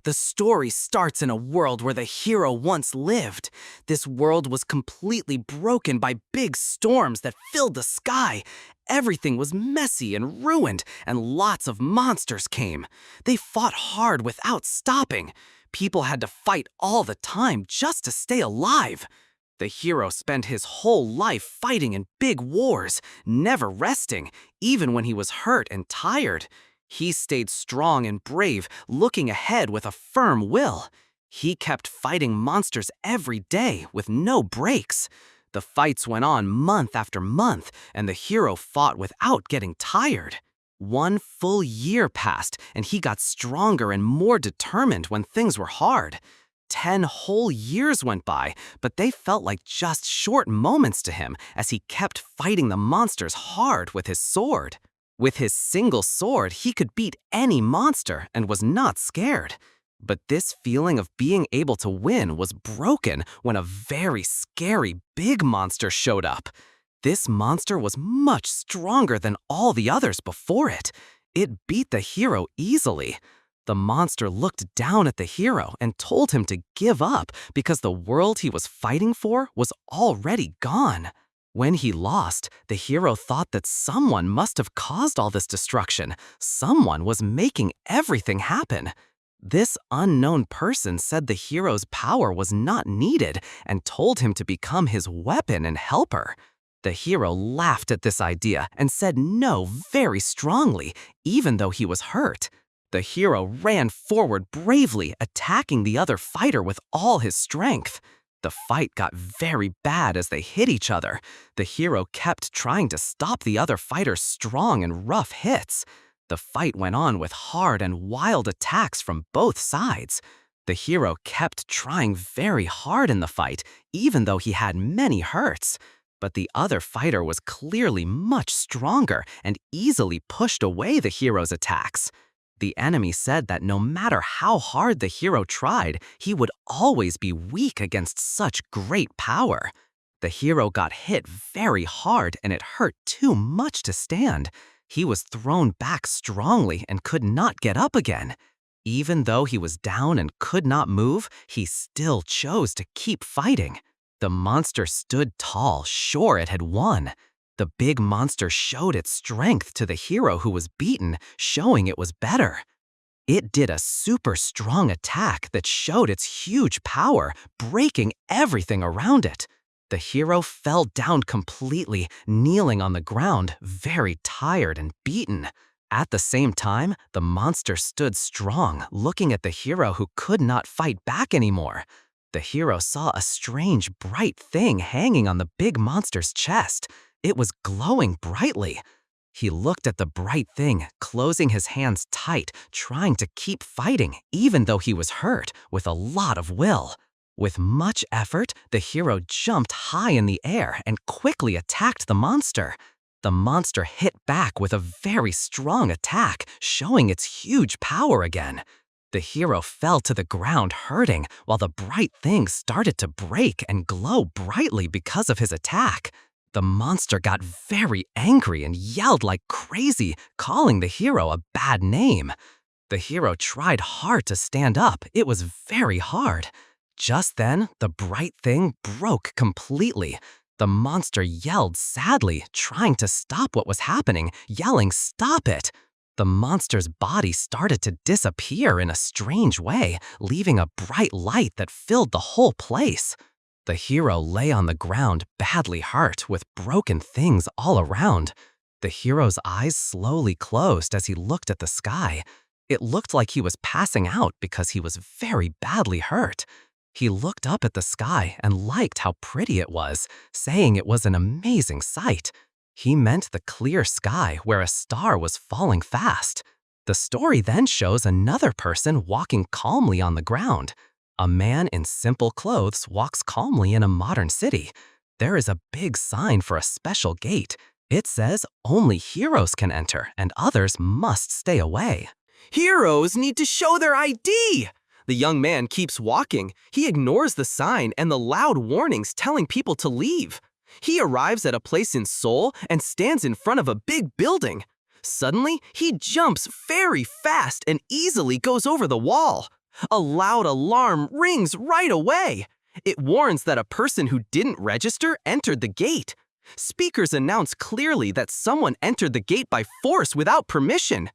The story starts in a world where the hero once lived. This world was completely broken by big storms that filled the sky. Everything was messy and ruined, and lots of monsters came. They fought hard without stopping. People had to fight all the time just to stay alive. The hero spent his whole life fighting in big wars, never resting, even when he was hurt and tired. He stayed strong and brave, looking ahead with a firm will. He kept fighting monsters every day with no breaks. The fights went on month after month, and the hero fought without getting tired. 1 full year passed, and he got stronger and more determined when things were hard. 10 whole years went by, but they felt like just short moments to him as he kept fighting the monsters hard with his sword. With his single sword, he could beat any monster and was not scared. But this feeling of being able to win was broken when a very scary big monster showed up. This monster was much stronger than all the others before it. It beat the hero easily. The monster looked down at the hero and told him to give up because the world he was fighting for was already gone. When he lost, the hero thought that someone must have caused all this destruction. Someone was making everything happen. This unknown person said the hero's power was not needed and told him to become his weapon and helper. The hero laughed at this idea and said no very strongly, even though he was hurt. The hero ran forward bravely, attacking the other fighter with all his strength. The fight got very bad as they hit each other. The hero kept trying to stop the other fighter's strong and rough hits. The fight went on with hard and wild attacks from both sides. The hero kept trying very hard in the fight, even though he had many hurts. But the other fighter was clearly much stronger and easily pushed away the hero's attacks. The enemy said that no matter how hard the hero tried, he would always be weak against such great power. The hero got hit very hard and it hurt too much to stand. He was thrown back strongly and could not get up again. Even though he was down and could not move, he still chose to keep fighting. The monster stood tall, sure it had won. The big monster showed its strength to the hero who was beaten, showing it was better. It did a super strong attack that showed its huge power, breaking everything around it. The hero fell down completely, kneeling on the ground, very tired and beaten. At the same time, the monster stood strong, looking at the hero who could not fight back anymore. The hero saw a strange, bright thing hanging on the big monster's chest. It was glowing brightly. He looked at the bright thing, closing his hands tight, trying to keep fighting, even though he was hurt, with a lot of will. With much effort, the hero jumped high in the air and quickly attacked the monster. The monster hit back with a very strong attack, showing its huge power again. The hero fell to the ground hurting, while the bright thing started to break and glow brightly because of his attack. The monster got very angry and yelled like crazy, calling the hero a bad name. The hero tried hard to stand up. It was very hard. Just then, the bright thing broke completely. The monster yelled sadly, trying to stop what was happening, yelling, "Stop it!" The monster's body started to disappear in a strange way, leaving a bright light that filled the whole place. The hero lay on the ground, badly hurt, with broken things all around. The hero's eyes slowly closed as he looked at the sky. It looked like he was passing out because he was very badly hurt. He looked up at the sky and liked how pretty it was, saying it was an amazing sight. He meant the clear sky where a star was falling fast. The story then shows another person walking calmly on the ground. A man in simple clothes walks calmly in a modern city. There is a big sign for a special gate. It says only heroes can enter and others must stay away. Heroes need to show their ID! The young man keeps walking. He ignores the sign and the loud warnings telling people to leave. He arrives at a place in Seoul and stands in front of a big building. Suddenly, he jumps very fast and easily goes over the wall. A loud alarm rings right away. It warns that a person who didn't register entered the gate. Speakers announce clearly that someone entered the gate by force without permission.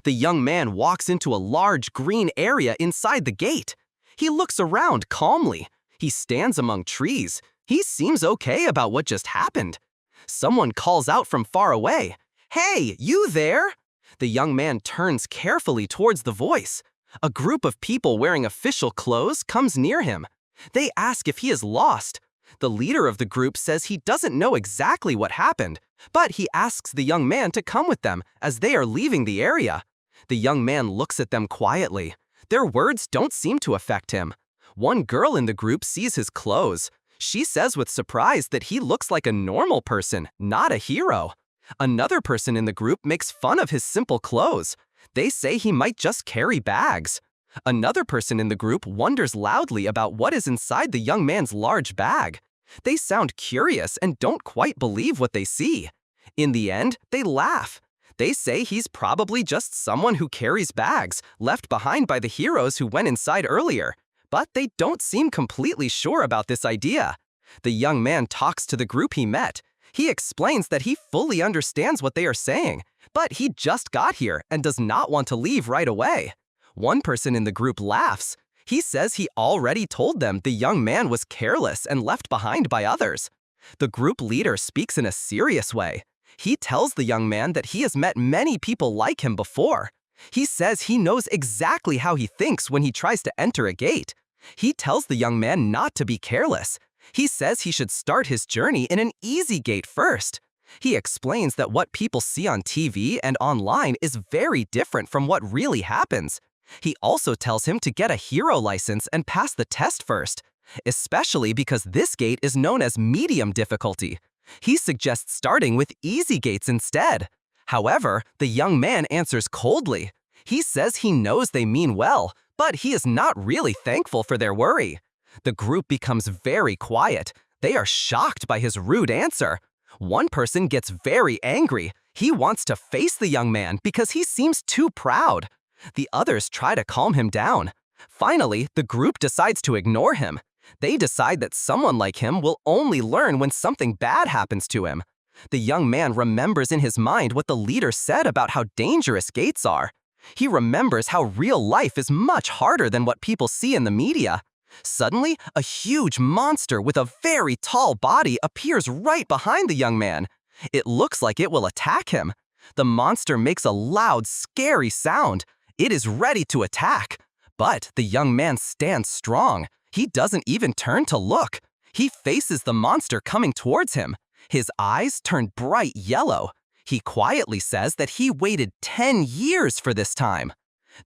The young man walks into a large green area inside the gate. He looks around calmly. He stands among trees. He seems okay about what just happened. Someone calls out from far away, "Hey, you there?" The young man turns carefully towards the voice. A group of people wearing official clothes comes near him. They ask if he is lost. The leader of the group says he doesn't know exactly what happened, but he asks the young man to come with them as they are leaving the area. The young man looks at them quietly. Their words don't seem to affect him. One girl in the group sees his clothes. She says with surprise that he looks like a normal person, not a hero. Another person in the group makes fun of his simple clothes. They say he might just carry bags. Another person in the group wonders loudly about what is inside the young man's large bag. They sound curious and don't quite believe what they see. In the end, they laugh. They say he's probably just someone who carries bags, left behind by the heroes who went inside earlier. But they don't seem completely sure about this idea. The young man talks to the group he met. He explains that he fully understands what they are saying, but he just got here and does not want to leave right away. One person in the group laughs. He says he already told them the young man was careless and left behind by others. The group leader speaks in a serious way. He tells the young man that he has met many people like him before. He says he knows exactly how he thinks when he tries to enter a gate. He tells the young man not to be careless. He says he should start his journey in an easy gate first. He explains that what people see on TV and online is very different from what really happens. He also tells him to get a hero license and pass the test first, especially because this gate is known as medium difficulty. He suggests starting with easy gates instead. However, the young man answers coldly. He says he knows they mean well, but he is not really thankful for their worry. The group becomes very quiet. They are shocked by his rude answer. One person gets very angry. He wants to face the young man because he seems too proud. The others try to calm him down. Finally, the group decides to ignore him. They decide that someone like him will only learn when something bad happens to him. The young man remembers in his mind what the leader said about how dangerous gates are. He remembers how real life is much harder than what people see in the media. Suddenly, a huge monster with a very tall body appears right behind the young man. It looks like it will attack him. The monster makes a loud, scary sound. It is ready to attack. But the young man stands strong. He doesn't even turn to look. He faces the monster coming towards him. His eyes turn bright yellow. He quietly says that he waited 10 years for this time.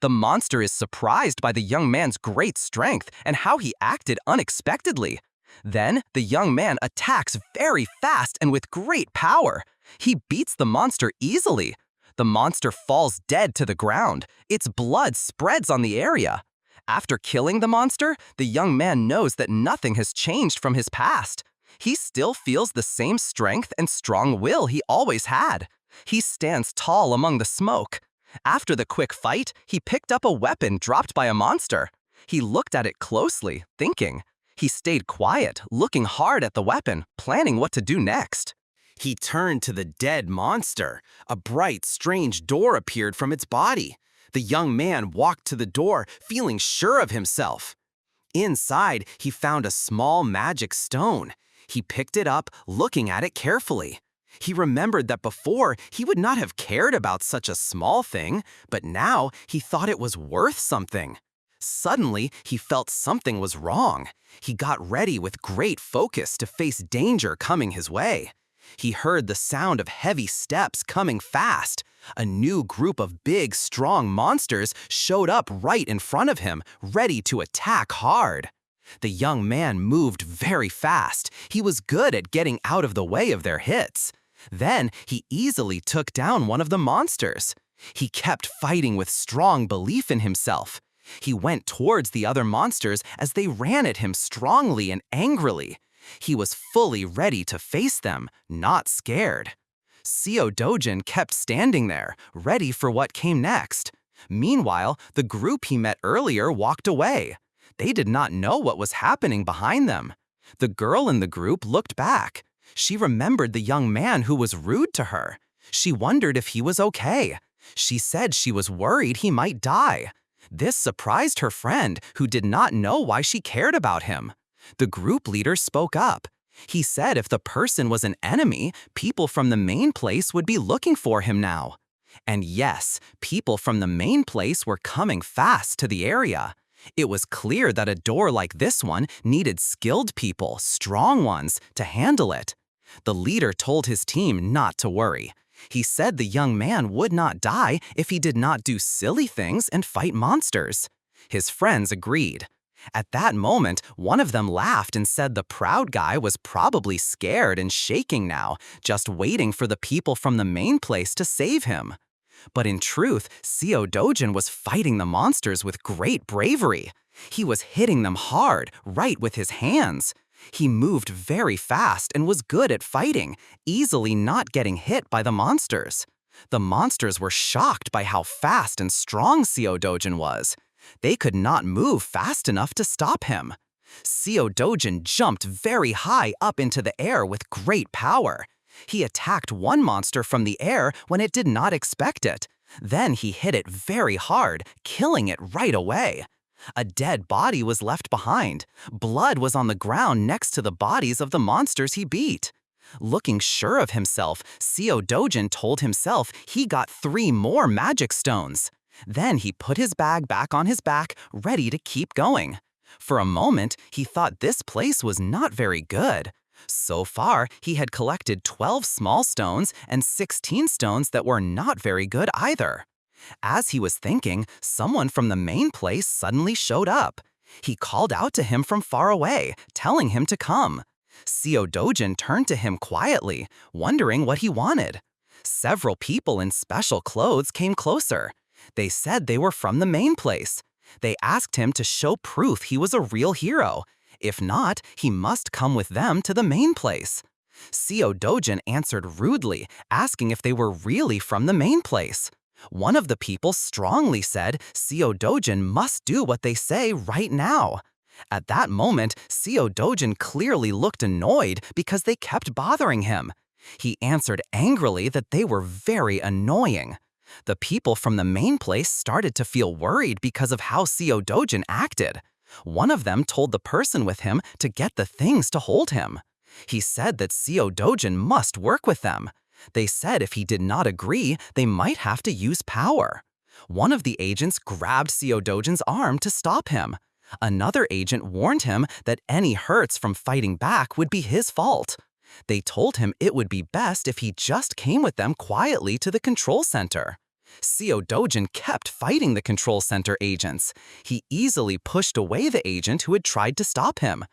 The monster is surprised by the young man's great strength and how he acted unexpectedly. Then, the young man attacks very fast and with great power. He beats the monster easily. The monster falls dead to the ground. Its blood spreads on the area. After killing the monster, the young man knows that nothing has changed from his past. He still feels the same strength and strong will he always had. He stands tall among the smoke. After the quick fight, he picked up a weapon dropped by a monster. He looked at it closely, thinking. He stayed quiet, looking hard at the weapon, planning what to do next. He turned to the dead monster. A bright, strange door appeared from its body. The young man walked to the door, feeling sure of himself. Inside, he found a small magic stone. He picked it up, looking at it carefully. He remembered that before, he would not have cared about such a small thing, but now he thought it was worth something. Suddenly, he felt something was wrong. He got ready with great focus to face danger coming his way. He heard the sound of heavy steps coming fast. A new group of big, strong monsters showed up right in front of him, ready to attack hard. The young man moved very fast. He was good at getting out of the way of their hits. Then he easily took down one of the monsters. He kept fighting with strong belief in himself. He went towards the other monsters as they ran at him strongly and angrily. He was fully ready to face them, not scared. Seo Dojin kept standing there, ready for what came next. Meanwhile, the group he met earlier walked away. They did not know what was happening behind them. The girl in the group looked back. She remembered the young man who was rude to her. She wondered if he was okay. She said she was worried he might die. This surprised her friend, who did not know why she cared about him. The group leader spoke up. He said if the person was an enemy, people from the main place would be looking for him now. And yes, people from the main place were coming fast to the area. It was clear that a door like this one needed skilled people, strong ones, to handle it. The leader told his team not to worry. He said the young man would not die if he did not do silly things and fight monsters. His friends agreed. At that moment, one of them laughed and said the proud guy was probably scared and shaking now, just waiting for the people from the main place to save him. But in truth, Seo Dojin was fighting the monsters with great bravery. He was hitting them hard, right with his hands. He moved very fast and was good at fighting, easily not getting hit by the monsters. The monsters were shocked by how fast and strong Seo Dojin was. They could not move fast enough to stop him. Seo Dojin jumped very high up into the air with great power. He attacked one monster from the air when it did not expect it. Then he hit it very hard, killing it right away. A dead body was left behind. Blood was on the ground next to the bodies of the monsters he beat. Looking sure of himself, Seo Dojin told himself he got 3 more magic stones. Then he put his bag back on his back, ready to keep going. For a moment, he thought this place was not very good. So far, he had collected 12 small stones and 16 stones that were not very good either. As he was thinking, someone from the main place suddenly showed up. He called out to him from far away, telling him to come. Seo Dojin turned to him quietly, wondering what he wanted. Several people in special clothes came closer. They said they were from the main place. They asked him to show proof he was a real hero. If not, he must come with them to the main place. Seo Dojin answered rudely, asking if they were really from the main place. One of the people strongly said Seo Dojin must do what they say right now. At that moment, Seo Dojin clearly looked annoyed because they kept bothering him. He answered angrily that they were very annoying. The people from the main place started to feel worried because of how Seo Dojin acted. One of them told the person with him to get the things to hold him. He said that Seo Dojin must work with them. They said if he did not agree, they might have to use power. One of the agents grabbed Seo Dojin's arm to stop him. Another agent warned him that any hurts from fighting back would be his fault. They told him it would be best if he just came with them quietly to the control center. Seo Dojin kept fighting the control center agents. He easily pushed away the agent who had tried to stop him.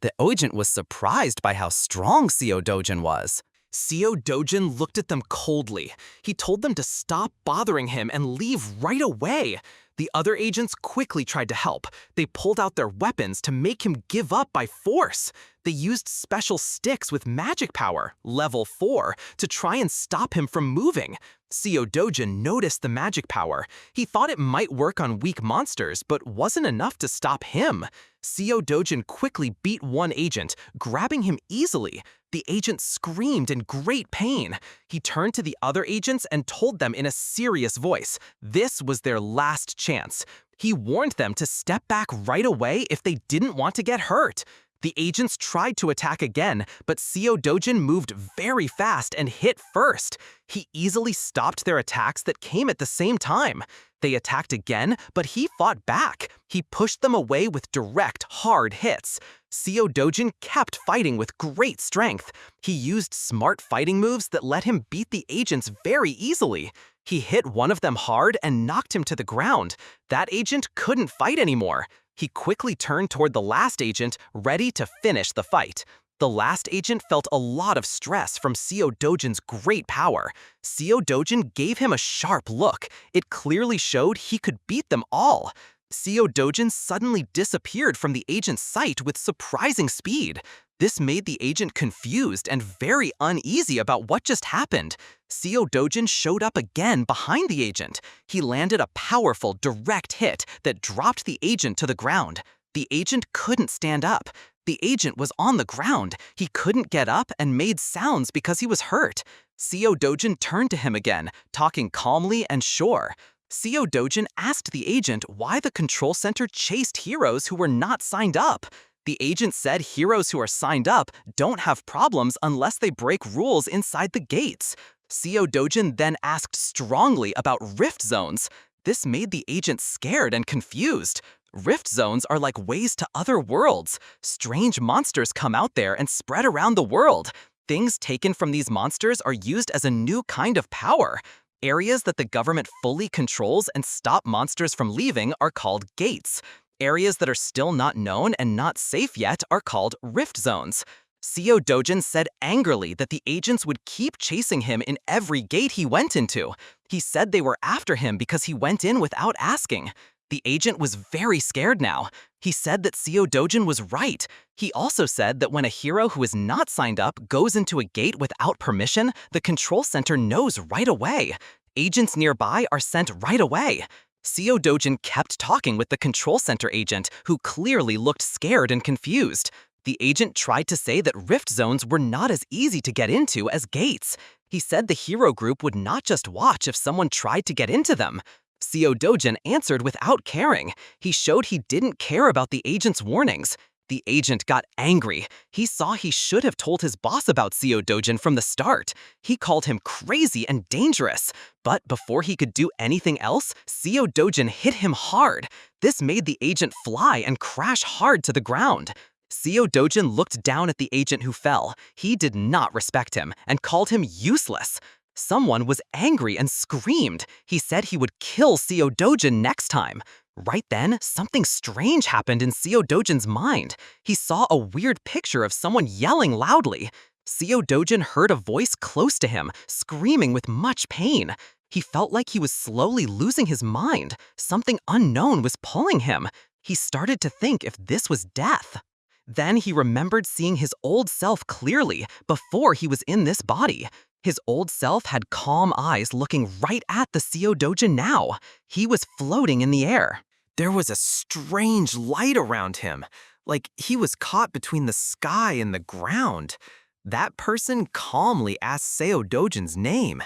The agent was surprised by how strong Seo Dojin was. Seo Dojin looked at them coldly. He told them to stop bothering him and leave right away. The other agents quickly tried to help. They pulled out their weapons to make him give up by force. They used special sticks with magic power, level 4, to try and stop him from moving. Seo Dojin noticed the magic power. He thought it might work on weak monsters, but wasn't enough to stop him. Seo Dojin quickly beat one agent, grabbing him easily. The agent screamed in great pain. He turned to the other agents and told them in a serious voice this was their last chance. He warned them to step back right away if they didn't want to get hurt. The agents tried to attack again, but Seo Dojin moved very fast and hit first. He easily stopped their attacks that came at the same time. They attacked again, but he fought back. He pushed them away with direct, hard hits. Seo Dojin kept fighting with great strength. He used smart fighting moves that let him beat the agents very easily. He hit one of them hard and knocked him to the ground. That agent couldn't fight anymore. He quickly turned toward the last agent, ready to finish the fight. The last agent felt a lot of stress from Seo Dojin's great power. Seo Dojin gave him a sharp look. It clearly showed he could beat them all. Seo Dojin suddenly disappeared from the agent's sight with surprising speed. This made the agent confused and very uneasy about what just happened. Seo Dojin showed up again behind the agent. He landed a powerful, direct hit that dropped the agent to the ground. The agent couldn't stand up. The agent was on the ground. He couldn't get up and made sounds because he was hurt. Seo Dojin turned to him again, talking calmly and sure. Seo Dojin asked the agent why the control center chased heroes who were not signed up. The agent said heroes who are signed up don't have problems unless they break rules inside the gates. Seo Dojin then asked strongly about rift zones. This made the agent scared and confused. Rift zones are like ways to other worlds. Strange monsters come out there and spread around the world. Things taken from these monsters are used as a new kind of power. Areas that the government fully controls and stop monsters from leaving are called gates. Areas that are still not known and not safe yet are called rift zones. Seo Dojin said angrily that the agents would keep chasing him in every gate he went into. He said they were after him because he went in without asking. The agent was very scared now. He said that Seo Dojin was right. He also said that when a hero who is not signed up goes into a gate without permission, the control center knows right away. Agents nearby are sent right away. Seo Dojin kept talking with the control center agent, who clearly looked scared and confused. The agent tried to say that rift zones were not as easy to get into as gates. He said the hero group would not just watch if someone tried to get into them. Seo Dojin answered without caring. He showed he didn't care about the agent's warnings. The agent got angry. He saw he should have told his boss about Seo Dojin from the start. He called him crazy and dangerous. But before he could do anything else, Seo Dojin hit him hard. This made the agent fly and crash hard to the ground. Seo Dojin looked down at the agent who fell. He did not respect him and called him useless. Someone was angry and screamed. He said he would kill Seo Dojin next time. Right then, something strange happened in Seo Dojin's mind. He saw a weird picture of someone yelling loudly. Seo Dojin heard a voice close to him, screaming with much pain. He felt like he was slowly losing his mind. Something unknown was pulling him. He started to think if this was death. Then he remembered seeing his old self clearly before he was in this body. His old self had calm eyes looking right at the Seo Dojin now. He was floating in the air. There was a strange light around him, like he was caught between the sky and the ground. That person calmly asked Seo Dojin's name.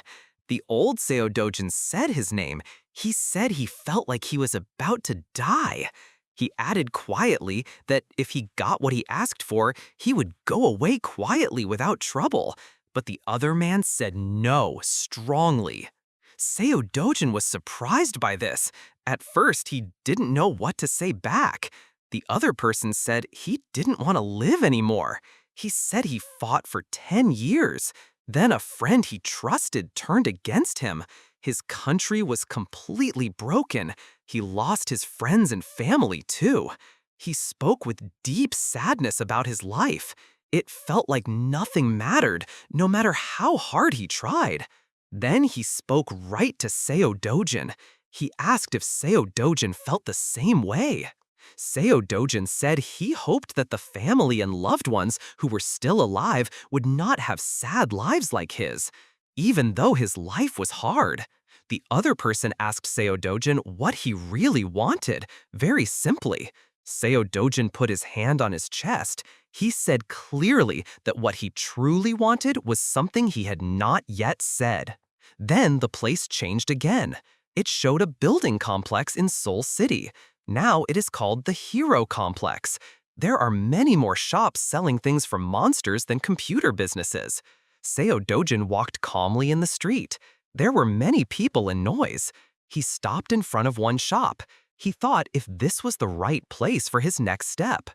The old Seo Dojin said his name. He said he felt like he was about to die. He added quietly that if he got what he asked for, he would go away quietly without trouble. But the other man said no strongly. Seo Dojin was surprised by this. At first, he didn't know what to say back. The other person said he didn't want to live anymore. He said he fought for 10 years. Then a friend he trusted turned against him. His country was completely broken. He lost his friends and family too. He spoke with deep sadness about his life. It felt like nothing mattered, no matter how hard he tried. Then he spoke right to Seo Dojin. He asked if Seo Dojin felt the same way. Seo Dojin said he hoped that the family and loved ones who were still alive would not have sad lives like his, even though his life was hard. The other person asked Seo Dojin what he really wanted, very simply. Seo Dojin put his hand on his chest. He said clearly that what he truly wanted was something he had not yet said. Then the place changed again. It showed a building complex in Seoul City. Now it is called the Hero Complex. There are many more shops selling things from monsters than computer businesses. Seo Dojin walked calmly in the street. There were many people and noise. He stopped in front of one shop. He thought if this was the right place for his next step.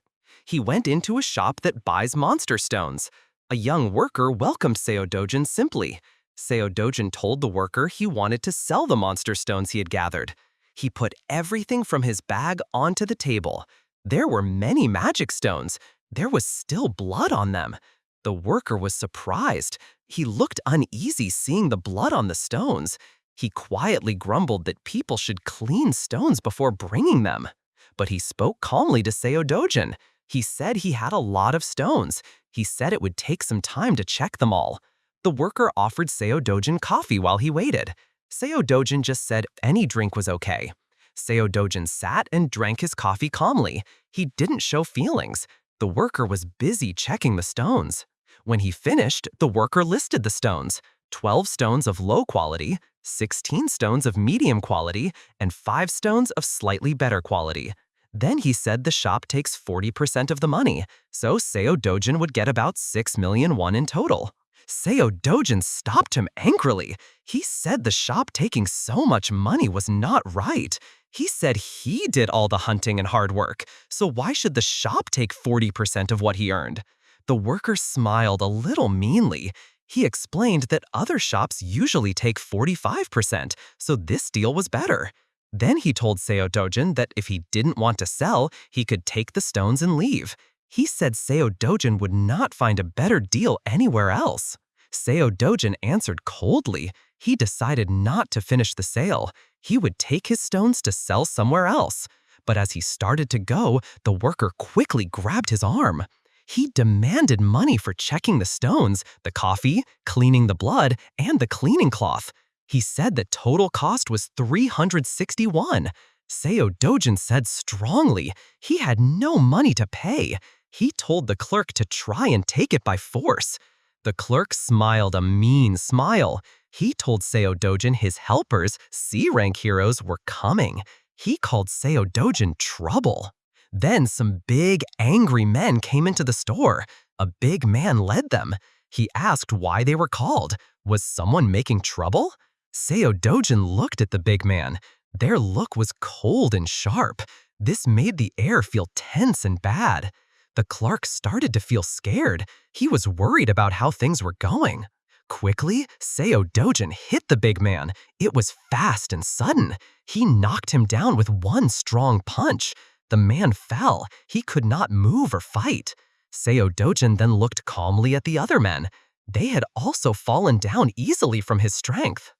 He went into a shop that buys monster stones. A young worker welcomed Seo Dojin simply. Seo Dojin told the worker he wanted to sell the monster stones he had gathered. He put everything from his bag onto the table. There were many magic stones. There was still blood on them. The worker was surprised. He looked uneasy seeing the blood on the stones. He quietly grumbled that people should clean stones before bringing them. but he spoke calmly to Seo Dojin. He said he had a lot of stones. He said it would take some time to check them all. The worker offered Seo Dojin coffee while he waited. Seo Dojin just said any drink was okay. Seo Dojin sat and drank his coffee calmly. He didn't show feelings. The worker was busy checking the stones. When he finished, the worker listed the stones: 12 stones of low quality, 16 stones of medium quality, and 5 stones of slightly better quality. Then he said the shop takes 40% of the money, so Seo Dojin would get about 6 million won in total. Seo Dojin stopped him angrily. He said the shop taking so much money was not right. He said he did all the hunting and hard work, so why should the shop take 40% of what he earned? The worker smiled a little meanly. He explained that other shops usually take 45%, so this deal was better. Then he told Seo Dojin that if he didn't want to sell, he could take the stones and leave. He said Seo Dojin would not find a better deal anywhere else. Seo Dojin answered coldly. He decided not to finish the sale. He would take his stones to sell somewhere else. But as he started to go, the worker quickly grabbed his arm. He demanded money for checking the stones, the coffee, cleaning the blood, and the cleaning cloth. He said the total cost was 361. Seo Dojin said strongly he had no money to pay. He told the clerk to try and take it by force. The clerk smiled a mean smile. He told Seo Dojin his helpers, C-rank heroes, were coming. He called Seo Dojin trouble. Then some big, angry men came into the store. A big man led them. He asked why they were called. Was someone making trouble? Seo Dojin looked at the big man. Their look was cold and sharp. This made the air feel tense and bad. The clerk started to feel scared. He was worried about how things were going. Quickly, Seo Dojin hit the big man. It was fast and sudden. He knocked him down with one strong punch. The man fell. He could not move or fight. Seo Dojin then looked calmly at the other men. They had also fallen down easily from his strength.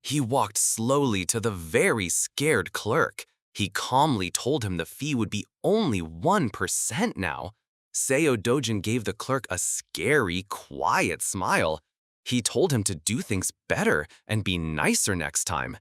He walked slowly to the very scared clerk. He calmly told him the fee would be only 1% now. Seo Dojin gave the clerk a scary, quiet smile. He told him to do things better and be nicer next time.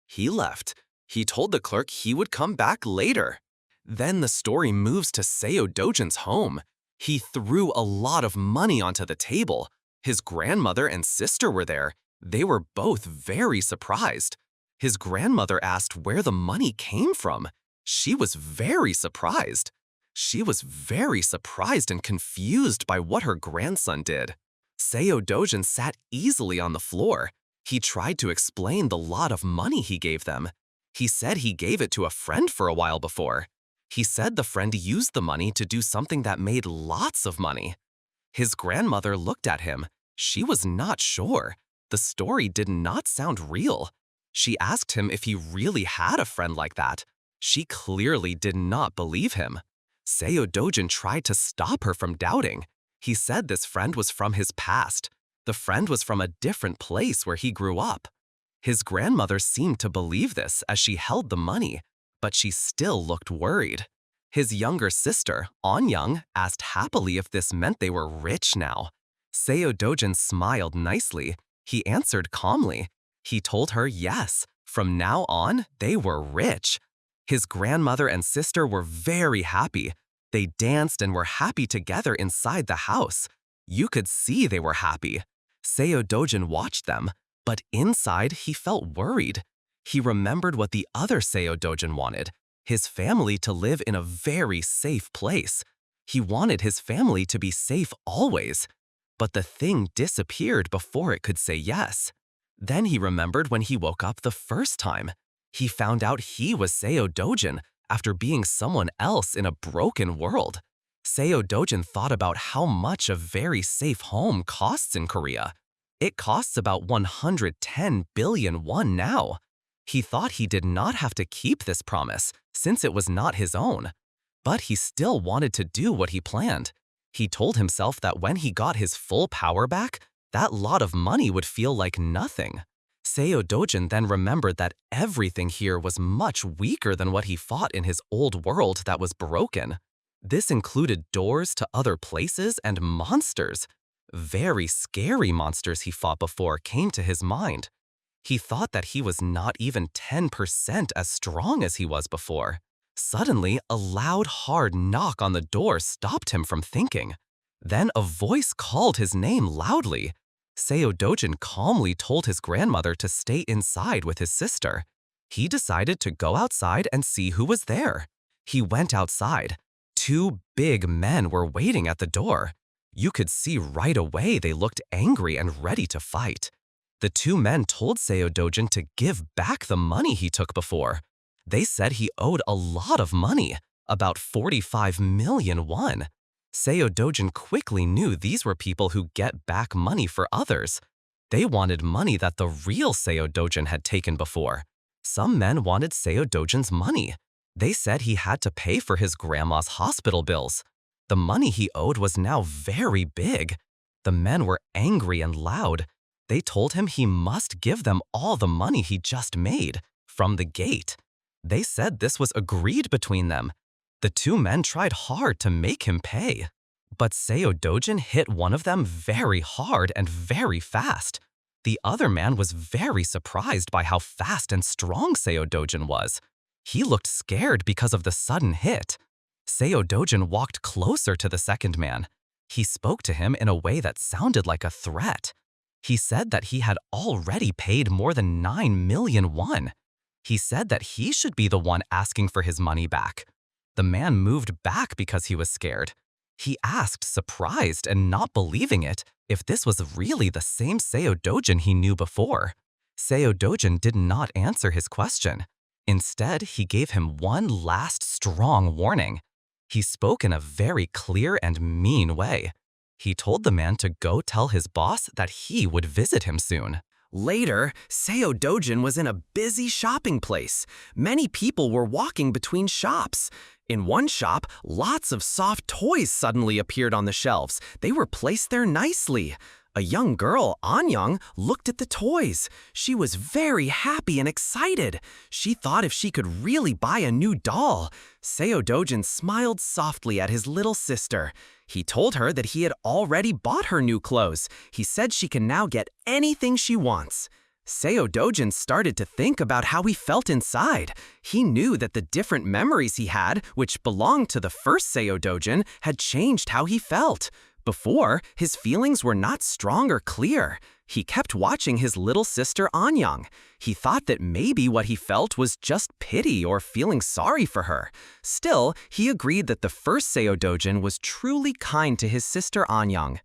He left. He told the clerk he would come back later. Then the story moves to Seo Dojin's home. He threw a lot of money onto the table. His grandmother and sister were there. They were both very surprised. His grandmother asked where the money came from. She was very surprised. She was very surprised and confused by what her grandson did. Seo Dojin sat easily on the floor. He tried to explain the lot of money he gave them. He said he gave it to a friend for a while before. He said the friend used the money to do something that made lots of money. His grandmother looked at him. She was not sure. The story did not sound real. She asked him if he really had a friend like that. She clearly did not believe him. Seo Dojin tried to stop her from doubting. He said this friend was from his past. The friend was from a different place where he grew up. His grandmother seemed to believe this as she held the money, but she still looked worried. His younger sister, Anyang, asked happily if this meant they were rich now. Seo Dojin smiled nicely. He answered calmly. He told her yes, from now on, they were rich. His grandmother and sister were very happy. They danced and were happy together inside the house. You could see they were happy. Seo Dojin watched them, but inside he felt worried. He remembered what the other Seo Dojin wanted, his family to live in a very safe place. He wanted his family to be safe always. But the thing disappeared before it could say yes. Then he remembered when he woke up the first time. He found out he was Seo Dojin after being someone else in a broken world. Seo Dojin thought about how much a very safe home costs in Korea. It costs about 110 billion won now. He thought he did not have to keep this promise since it was not his own. But he still wanted to do what he planned. He told himself that when he got his full power back, that lot of money would feel like nothing. Seo Dojin then remembered that everything here was much weaker than what he fought in his old world that was broken. This included doors to other places and monsters. Very scary monsters he fought before came to his mind. He thought that he was not even 10% as strong as he was before. Suddenly, a loud, hard knock on the door stopped him from thinking. Then a voice called his name loudly. Seo Dojin calmly told his grandmother to stay inside with his sister. He decided to go outside and see who was there. He went outside. 2 big men were waiting at the door. You could see right away they looked angry and ready to fight. The 2 men told Seo Dojin to give back the money he took before. They said he owed a lot of money, about 45 million won. Seo Dojin quickly knew these were people who get back money for others. They wanted money that the real Seo Dojin had taken before. Some men wanted Seo Dojin's money. They said he had to pay for his grandma's hospital bills. The money he owed was now very big. The men were angry and loud. They told him he must give them all the money he just made from the gate. They said this was agreed between them. The 2 men tried hard to make him pay. But Seo Dojin hit one of them very hard and very fast. The other man was very surprised by how fast and strong Seo Dojin was. He looked scared because of the sudden hit. Seo Dojin walked closer to the second man. He spoke to him in a way that sounded like a threat. He said that he had already paid more than 9 million won. He said that he should be the one asking for his money back. The man moved back because he was scared. He asked, surprised and not believing it, if this was really the same Seo Dojin he knew before. Seo Dojin did not answer his question. Instead, he gave him one last strong warning. He spoke in a very clear and mean way. He told the man to go tell his boss that he would visit him soon. Later, Seo Dojin was in a busy shopping place. Many people were walking between shops. In one shop, lots of soft toys suddenly appeared on the shelves. They were placed there nicely. A young girl, Anyang, looked at the toys. She was very happy and excited. She thought if she could really buy a new doll. Seo Dojin smiled softly at his little sister. He told her that he had already bought her new clothes. He said she can now get anything she wants. Seo Dojin started to think about how he felt inside. He knew that the different memories he had, which belonged to the first Seo Dojin, had changed how he felt. Before, his feelings were not strong or clear. He kept watching his little sister Anyang. He thought that maybe what he felt was just pity or feeling sorry for her. Still, he agreed that the first Seo Dojin was truly kind to his sister Anyang.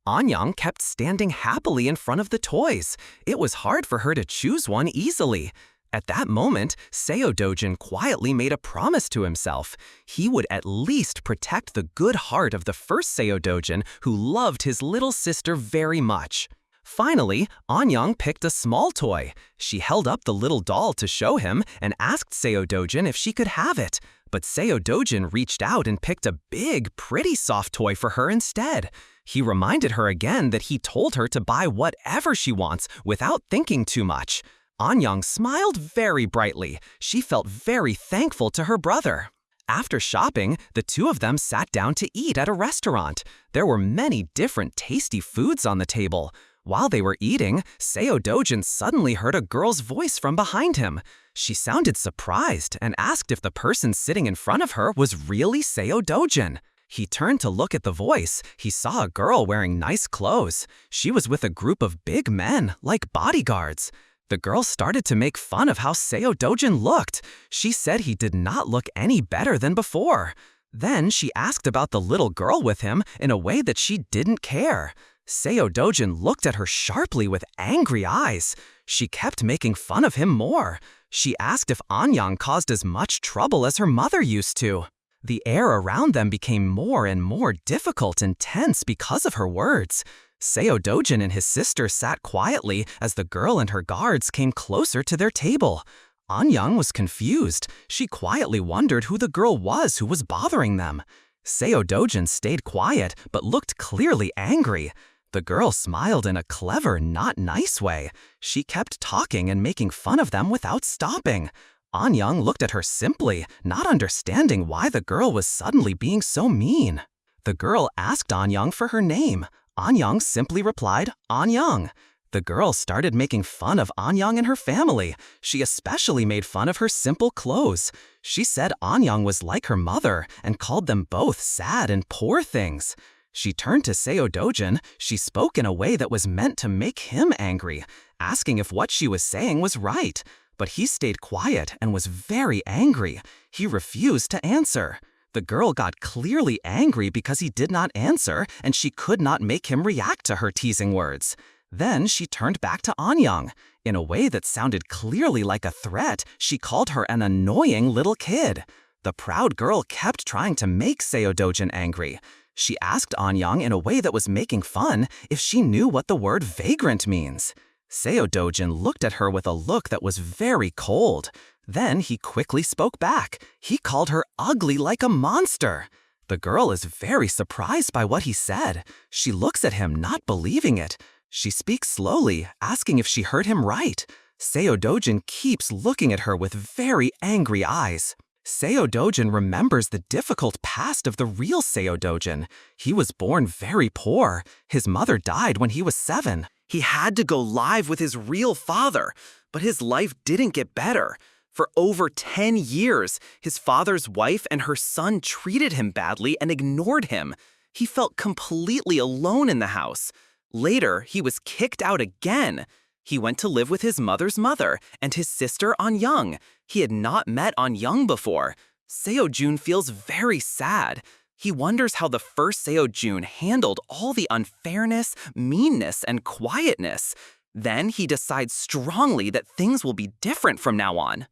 Anyang kept standing happily in front of the toys. It was hard for her to choose one easily. At that moment, Seo Dojin quietly made a promise to himself. He would at least protect the good heart of the first Seo Dojin who loved his little sister very much. Finally, Anyang picked a small toy. She held up the little doll to show him and asked Seo Dojin if she could have it. But Seo Dojin reached out and picked a big, pretty soft toy for her instead. He reminded her again that he told her to buy whatever she wants without thinking too much. Anyang smiled very brightly. She felt very thankful to her brother. After shopping, the 2 of them sat down to eat at a restaurant. There were many different tasty foods on the table. While they were eating, Seo Dojin suddenly heard a girl's voice from behind him. She sounded surprised and asked if the person sitting in front of her was really Seo Dojin. He turned to look at the voice. He saw a girl wearing nice clothes. She was with a group of big men, like bodyguards. The girl started to make fun of how Seo Dojin looked. She said he did not look any better than before. Then she asked about the little girl with him in a way that she didn't care. Seo Dojin looked at her sharply with angry eyes. She kept making fun of him more. She asked if Anyang caused as much trouble as her mother used to. The air around them became more and more difficult and tense because of her words. Seo Dojin and his sister sat quietly as the girl and her guards came closer to their table. Anyang was confused. She quietly wondered who the girl was who was bothering them. Seo Dojin stayed quiet but looked clearly angry. The girl smiled in a clever, not nice way. She kept talking and making fun of them without stopping. Anyang looked at her simply, not understanding why the girl was suddenly being so mean. The girl asked Anyang for her name. Anyang simply replied, Anyang. The girl started making fun of Anyang and her family. She especially made fun of her simple clothes. She said Anyang was like her mother and called them both sad and poor things. She turned to Seo Dojin. She spoke in a way that was meant to make him angry, asking if what she was saying was right. But he stayed quiet and was very angry. He refused to answer. The girl got clearly angry because he did not answer, and she could not make him react to her teasing words. Then she turned back to Anyang. In a way that sounded clearly like a threat, she called her an annoying little kid. The proud girl kept trying to make Seo Dojin angry. She asked Anyang in a way that was making fun if she knew what the word vagrant means. Seo Dojin looked at her with a look that was very cold. Then he quickly spoke back. He called her ugly like a monster. The girl is very surprised by what he said. She looks at him, not believing it. She speaks slowly, asking if she heard him right. Seo Dojin keeps looking at her with very angry eyes. Seo Dojin remembers the difficult past of the real Seo Dojin. He was born very poor. His mother died when he was 7. He had to go live with his real father, but his life didn't get better. For over 10 years, his father's wife and her son treated him badly and ignored him. He felt completely alone in the house. Later, he was kicked out again. He went to live with his mother's mother and his sister Anyang. He had not met Anyang before. Seo Jun feels very sad. He wonders how the first Seo Jun handled all the unfairness, meanness, and quietness. Then he decides strongly that things will be different from now on.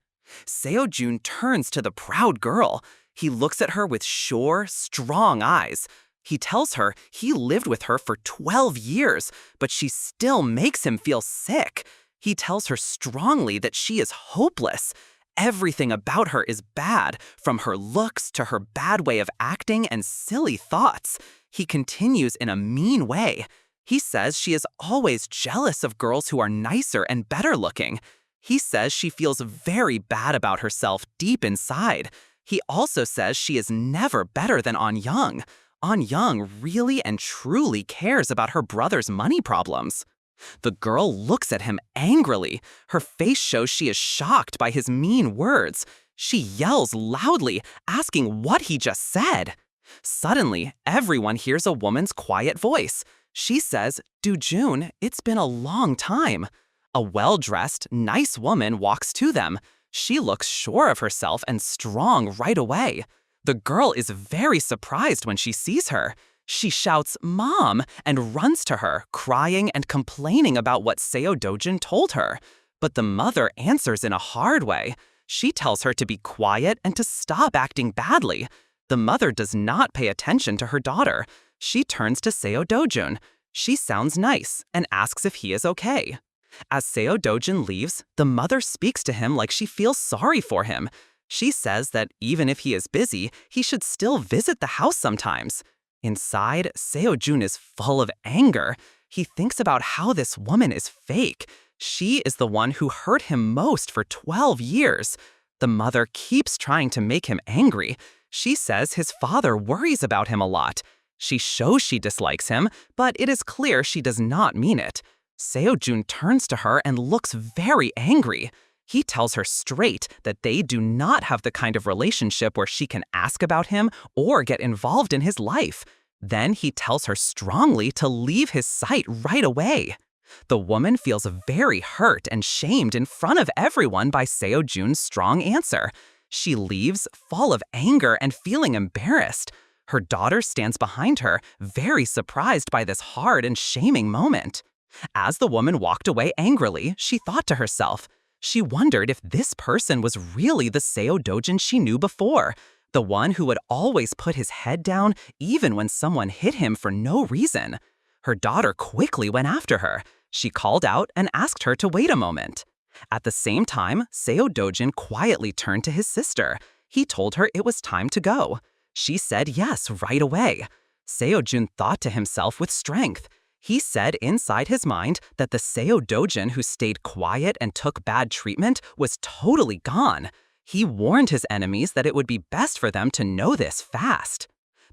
Seo Jun turns to the proud girl. He looks at her with sure, strong eyes. He tells her he lived with her for 12 years, but she still makes him feel sick. He tells her strongly that she is hopeless. Everything about her is bad, from her looks to her bad way of acting and silly thoughts. He continues in a mean way. He says she is always jealous of girls who are nicer and better looking. He says she feels very bad about herself deep inside. He also says she is never better than Anyang. Anyang really and truly cares about her brother's money problems. The girl looks at him angrily. Her face shows she is shocked by his mean words. She yells loudly, asking what he just said. Suddenly, everyone hears a woman's quiet voice. She says, "Dojun, it's been a long time." A well-dressed, nice woman walks to them. She looks sure of herself and strong right away. The girl is very surprised when she sees her. She shouts, "Mom," and runs to her, crying and complaining about what Seo Dojin told her. But the mother answers in a hard way. She tells her to be quiet and to stop acting badly. The mother does not pay attention to her daughter. She turns to Seo Dojin. She sounds nice and asks if he is okay. As Seo Dojin leaves, the mother speaks to him like she feels sorry for him. She says that even if he is busy, he should still visit the house sometimes. Inside, Seo Jun is full of anger. He thinks about how this woman is fake. She is the one who hurt him most for 12 years. The mother keeps trying to make him angry. She says his father worries about him a lot. She shows she dislikes him, but it is clear she does not mean it. Seo Jun turns to her and looks very angry. He tells her straight that they do not have the kind of relationship where she can ask about him or get involved in his life. Then he tells her strongly to leave his sight right away. The woman feels very hurt and shamed in front of everyone by Seo Jun's strong answer. She leaves, full of anger and feeling embarrassed. Her daughter stands behind her, very surprised by this hard and shaming moment. As the woman walked away angrily, she thought to herself, she wondered if this person was really the Seo Dojin she knew before, the one who would always put his head down even when someone hit him for no reason. Her daughter quickly went after her. She called out and asked her to wait a moment. At the same time, Seo Dojin quietly turned to his sister. He told her it was time to go. She said yes right away. Seo Jun thought to himself with strength. He said inside his mind that the Seo Dojin who stayed quiet and took bad treatment was totally gone. He warned his enemies that it would be best for them to know this fast.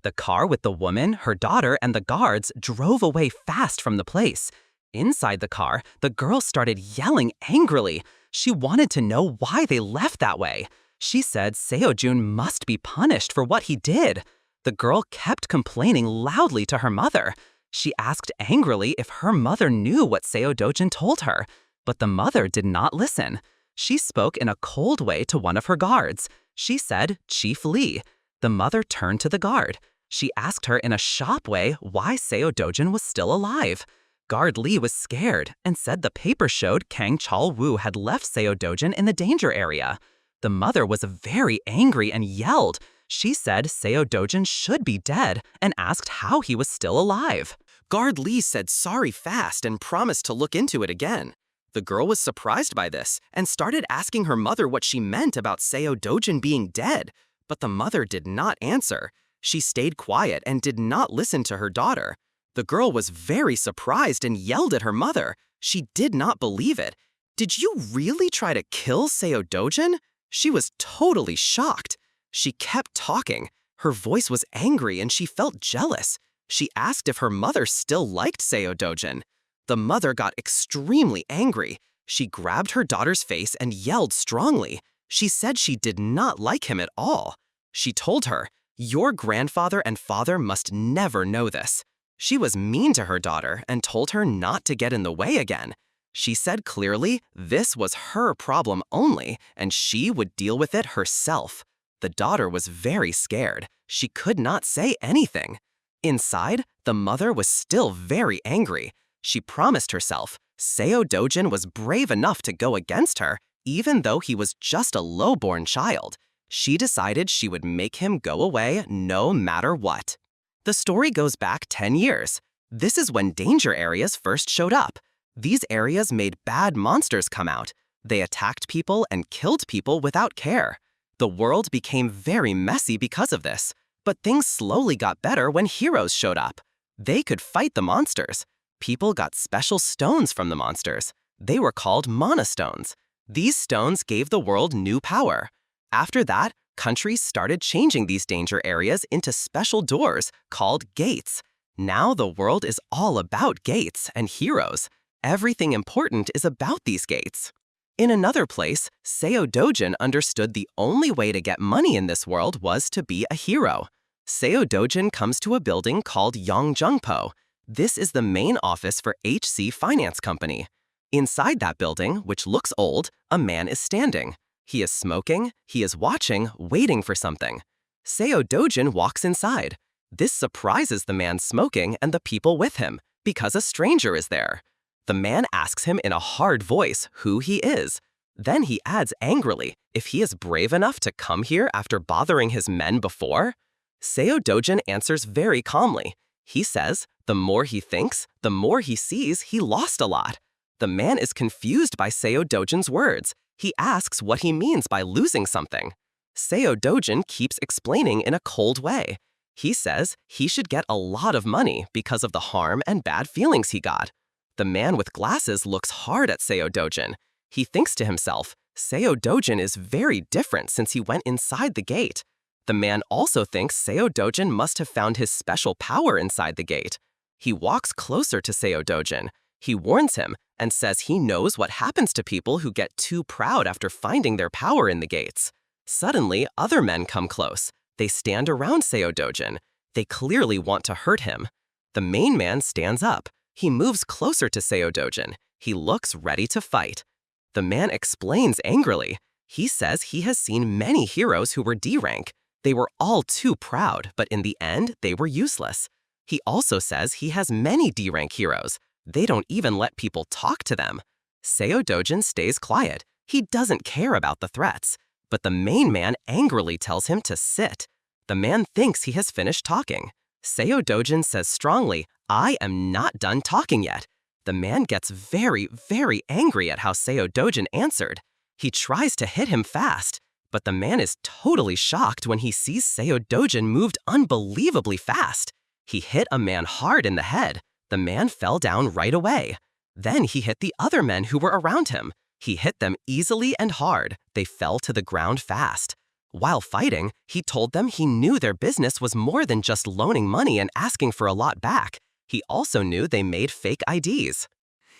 The car with the woman, her daughter, and the guards drove away fast from the place. Inside the car, the girl started yelling angrily. She wanted to know why they left that way. She said Seojun must be punished for what he did. The girl kept complaining loudly to her mother. She asked angrily if her mother knew what Seo Dojin told her, but the mother did not listen. She spoke in a cold way to one of her guards. She said, "Chief Lee." The mother turned to the guard. She asked her in a sharp way why Seo Dojin was still alive. Guard Lee was scared and said the paper showed Kang Chol-woo had left Seo Dojin in the danger area. The mother was very angry and yelled. She said Seo Dojin should be dead and asked how he was still alive. Guard Lee said sorry fast and promised to look into it again. The girl was surprised by this and started asking her mother what she meant about Seo Dojin being dead, but the mother did not answer. She stayed quiet and did not listen to her daughter. The girl was very surprised and yelled at her mother. She did not believe it. "Did you really try to kill Seo Dojin?" She was totally shocked. She kept talking. Her voice was angry and she felt jealous. She asked if her mother still liked Seo Dojin. The mother got extremely angry. She grabbed her daughter's face and yelled strongly. She said she did not like him at all. She told her, "Your grandfather and father must never know this." She was mean to her daughter and told her not to get in the way again. She said clearly this was her problem only and she would deal with it herself. The daughter was very scared. She could not say anything. Inside, the mother was still very angry. She promised herself Seo Dojin was brave enough to go against her, even though he was just a low-born child. She decided she would make him go away no matter what. The story goes back 10 years. This is when danger areas first showed up. These areas made bad monsters come out. They attacked people and killed people without care. The world became very messy because of this. But things slowly got better when heroes showed up. They could fight the monsters. People got special stones from the monsters. They were called mana stones. These stones gave the world new power. After that, countries started changing these danger areas into special doors called gates. Now the world is all about gates and heroes. Everything important is about these gates. In another place, Seo Dojin understood the only way to get money in this world was to be a hero. Seo Dojin comes to a building called Yongjungpo. This is the main office for HC Finance Company. Inside that building, which looks old, a man is standing. He is smoking, he is watching, waiting for something. Seo Dojin walks inside. This surprises the man smoking and the people with him, because a stranger is there. The man asks him in a hard voice who he is. Then he adds angrily if he is brave enough to come here after bothering his men before. Seo Dojin answers very calmly. He says, the more he thinks, the more he sees he lost a lot. The man is confused by Seo Dojin's words. He asks what he means by losing something. Seo Dojin keeps explaining in a cold way. He says he should get a lot of money because of the harm and bad feelings he got. The man with glasses looks hard at Seo Dojin. He thinks to himself, Seo Dojin is very different since he went inside the gate. The man also thinks Seo Dojin must have found his special power inside the gate. He walks closer to Seo Dojin. He warns him and says he knows what happens to people who get too proud after finding their power in the gates. Suddenly, other men come close. They stand around Seo Dojin. They clearly want to hurt him. The main man stands up. He moves closer to Seo Dojin. He looks ready to fight. The man explains angrily. He says he has seen many heroes who were D rank. They were all too proud, but in the end, they were useless. He also says he has many D rank heroes. They don't even let people talk to them. Seo Dojin stays quiet. He doesn't care about the threats. But the main man angrily tells him to sit. The man thinks he has finished talking. Seo Dojin says strongly, I am not done talking yet. The man gets very, very angry at how Seo Dojin answered. He tries to hit him fast, but the man is totally shocked when he sees Seo Dojin moved unbelievably fast. He hit a man hard in the head. The man fell down right away. Then he hit the other men who were around him. He hit them easily and hard. They fell to the ground fast. While fighting, he told them he knew their business was more than just loaning money and asking for a lot back. He also knew they made fake IDs.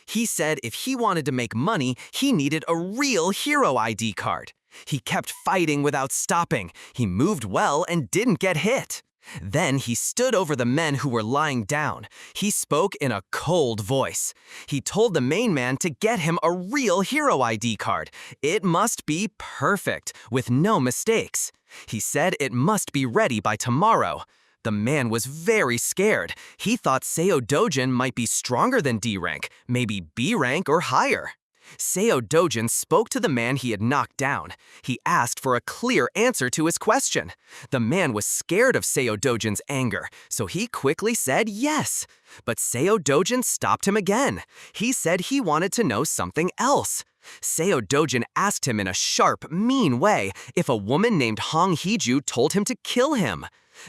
He said if he wanted to make money, he needed a real hero ID card. He kept fighting without stopping. He moved well and didn't get hit. Then he stood over the men who were lying down. He spoke in a cold voice. He told the main man to get him a real hero ID card. It must be perfect, with no mistakes. He said it must be ready by tomorrow. The man was very scared. He thought Seo Dojin might be stronger than D rank, maybe B rank or higher. Seo Dojin spoke to the man he had knocked down. He asked for a clear answer to his question. The man was scared of Seo Dojin's anger, so he quickly said yes. But Seo Dojin stopped him again. He said he wanted to know something else. Seo Dojin asked him in a sharp, mean way if a woman named Hong Heeju told him to kill him.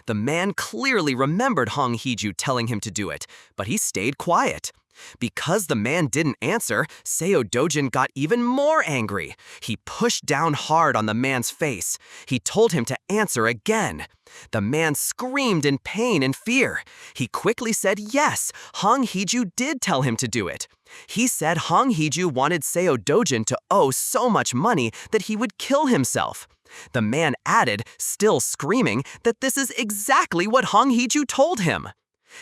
The man clearly remembered Hong Heeju telling him to do it, but he stayed quiet. Because the man didn't answer, Seo Dojin got even more angry. He pushed down hard on the man's face. He told him to answer again. The man screamed in pain and fear. He quickly said yes, Hong Heeju did tell him to do it. He said Hong Heeju wanted Seo Dojin to owe so much money that he would kill himself. The man added, still screaming, that this is exactly what Hong Heeju told him.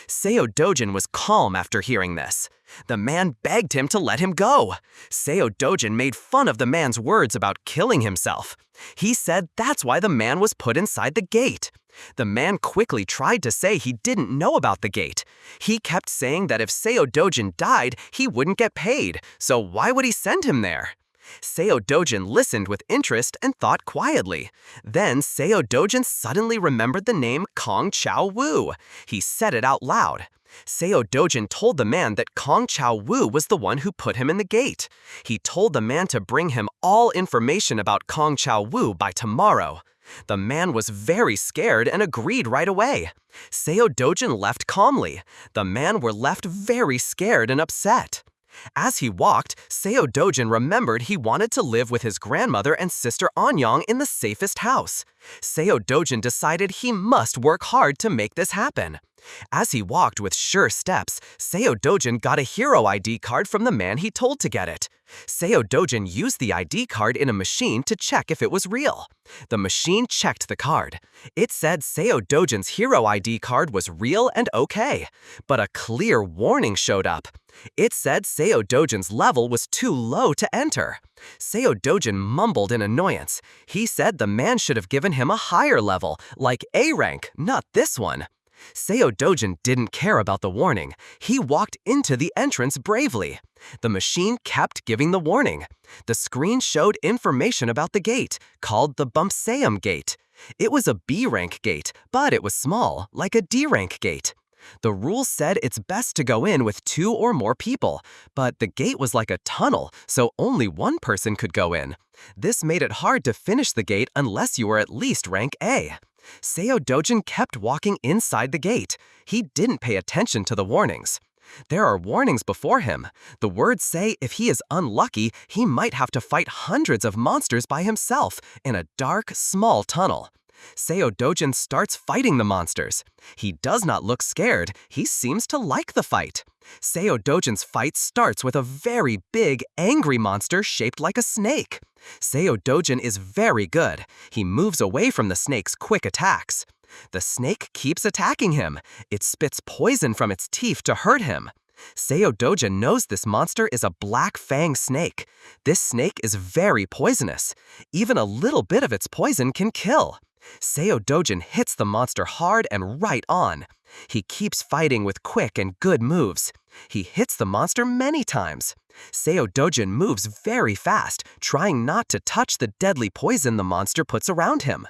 Seo Dojin was calm after hearing this. The man begged him to let him go. Seo Dojin made fun of the man's words about killing himself. He said that's why the man was put inside the gate. The man quickly tried to say he didn't know about the gate. He kept saying that if Seo Dojin died, he wouldn't get paid, so why would he send him there? Seo Dojin listened with interest and thought quietly. Then Seo Dojin suddenly remembered the name Kong Chao Wu. He said it out loud. Seo Dojin told the man that Kong Chao Wu was the one who put him in the gate. He told the man to bring him all information about Kong Chao Wu by tomorrow. The man was very scared and agreed right away. Seo Dojin left calmly. The men were left very scared and upset. As he walked, Seo Dojin remembered he wanted to live with his grandmother and sister Anyang in the safest house. Seo Dojin decided he must work hard to make this happen. As he walked with sure steps, Seo Dojin got a hero ID card from the man he told to get it. Seo Dojin used the ID card in a machine to check if it was real. The machine checked the card. It said Seo Dojin's hero ID card was real and okay, but a clear warning showed up. It said Seo Dojin's level was too low to enter. Seo Dojin mumbled in annoyance. He said the man should have given him a higher level, like A rank, not this one. Seo Dojin didn't care about the warning. He walked into the entrance bravely. The machine kept giving the warning. The screen showed information about the gate, called the Bumpseum Gate. It was a B rank gate, but it was small, like a D rank gate. The rules said it's best to go in with 2 or more people, but the gate was like a tunnel, so only one person could go in. This made it hard to finish the gate unless you were at least rank A. Seo Dojin kept walking inside the gate. He didn't pay attention to the warnings. There are warnings before him. The words say if he is unlucky, he might have to fight hundreds of monsters by himself in a dark, small tunnel. Seo Dojin starts fighting the monsters. He does not look scared. He seems to like the fight. Seo Dojin's fight starts with a very big, angry monster shaped like a snake. Seo Dojin is very good. He moves away from the snake's quick attacks. The snake keeps attacking him. It spits poison from its teeth to hurt him. Seo Dojin knows this monster is a black fang snake. This snake is very poisonous. Even a little bit of its poison can kill. Seo Dojin hits the monster hard and right on. He keeps fighting with quick and good moves. He hits the monster many times. Seo Dojin moves very fast, trying not to touch the deadly poison the monster puts around him.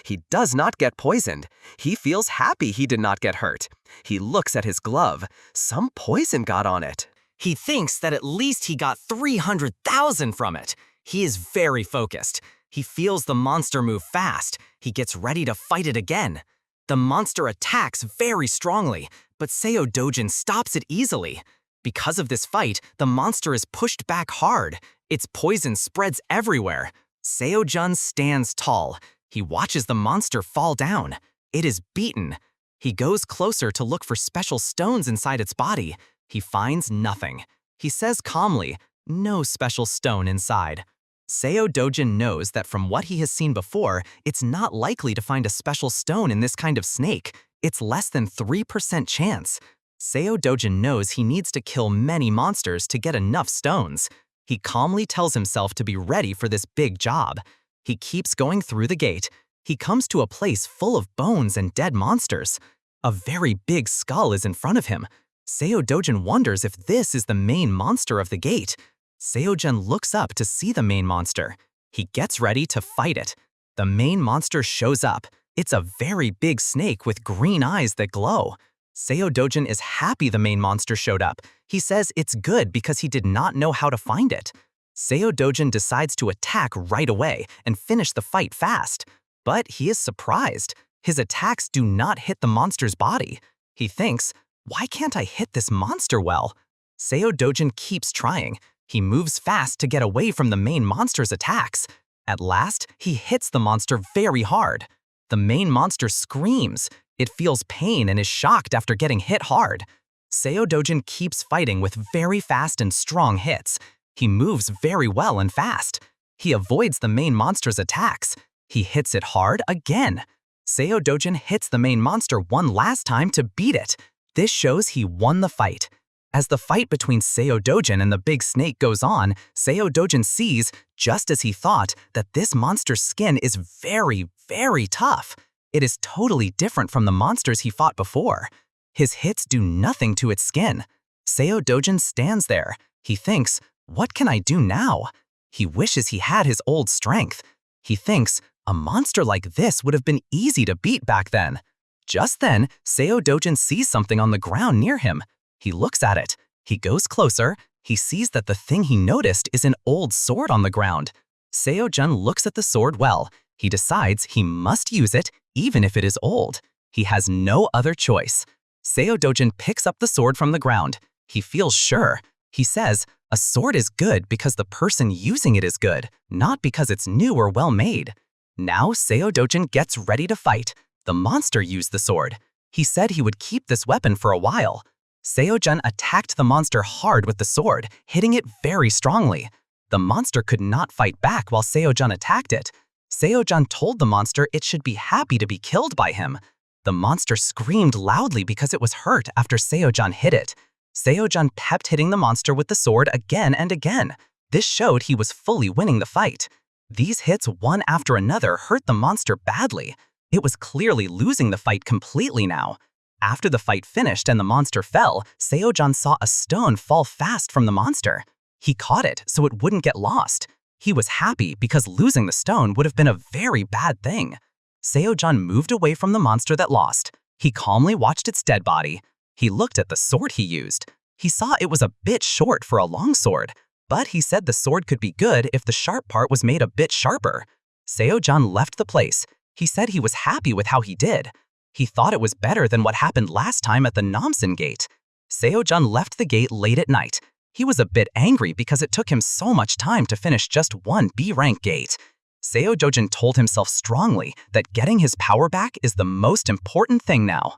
He does not get poisoned. He feels happy he did not get hurt. He looks at his glove. Some poison got on it. He thinks that at least he got 300,000 from it. He is very focused. He feels the monster move fast. He gets ready to fight it again. The monster attacks very strongly, but Seo Dojin stops it easily. Because of this fight, the monster is pushed back hard. Its poison spreads everywhere. Seo Jun stands tall. He watches the monster fall down. It is beaten. He goes closer to look for special stones inside its body. He finds nothing. He says calmly, "No special stone inside." Seo Dojin knows that from what he has seen before, it's not likely to find a special stone in this kind of snake. It's less than 3% chance. Seo Dojin knows he needs to kill many monsters to get enough stones. He calmly tells himself to be ready for this big job. He keeps going through the gate. He comes to a place full of bones and dead monsters. A very big skull is in front of him. Seo Dojin wonders if this is the main monster of the gate. Seo Jun looks up to see the main monster. He gets ready to fight it. The main monster shows up. It's a very big snake with green eyes that glow. Seo Dojin is happy the main monster showed up. He says it's good because he did not know how to find it. Seo Dojin decides to attack right away and finish the fight fast. But he is surprised. His attacks do not hit the monster's body. He thinks, why can't I hit this monster well? Seo Dojin keeps trying. He moves fast to get away from the main monster's attacks. At last, he hits the monster very hard. The main monster screams. It feels pain and is shocked after getting hit hard. Seo Dojin keeps fighting with very fast and strong hits. He moves very well and fast. He avoids the main monster's attacks. He hits it hard again. Seo Dojin hits the main monster one last time to beat it. This shows he won the fight. As the fight between Seo Dojin and the big snake goes on, Seo Dojin sees, just as he thought, that this monster's skin is very, very tough. It is totally different from the monsters he fought before. His hits do nothing to its skin. Seo Dojin stands there. He thinks, what can I do now? He wishes he had his old strength. He thinks, a monster like this would have been easy to beat back then. Just then, Seo Dojin sees something on the ground near him. He looks at it. He goes closer. He sees that the thing he noticed is an old sword on the ground. Seo Jun looks at the sword well. He decides he must use it, even if it is old. He has no other choice. Seo Dojin picks up the sword from the ground. He feels sure. He says, a sword is good because the person using it is good, not because it's new or well made. Now Seo Dojin gets ready to fight. The monster used the sword. He said he would keep this weapon for a while. Seo Jun attacked the monster hard with the sword, hitting it very strongly. The monster could not fight back while Seo Jun attacked it. Seo Jun told the monster it should be happy to be killed by him. The monster screamed loudly because it was hurt after Seo Jun hit it. Seo Jun kept hitting the monster with the sword again and again. This showed he was fully winning the fight. These hits one after another hurt the monster badly. It was clearly losing the fight completely now. After the fight finished and the monster fell, Seo Jun saw a stone fall fast from the monster. He caught it so it wouldn't get lost. He was happy because losing the stone would have been a very bad thing. Seo Jun moved away from the monster that lost. He calmly watched its dead body. He looked at the sword he used. He saw it was a bit short for a long sword, but he said the sword could be good if the sharp part was made a bit sharper. Seo Jun left the place. He said he was happy with how he did. He thought it was better than what happened last time at the Namsan gate. Seo Jun left the gate late at night. He was a bit angry because it took him so much time to finish just one B-rank gate. Seo Dojin told himself strongly that getting his power back is the most important thing now.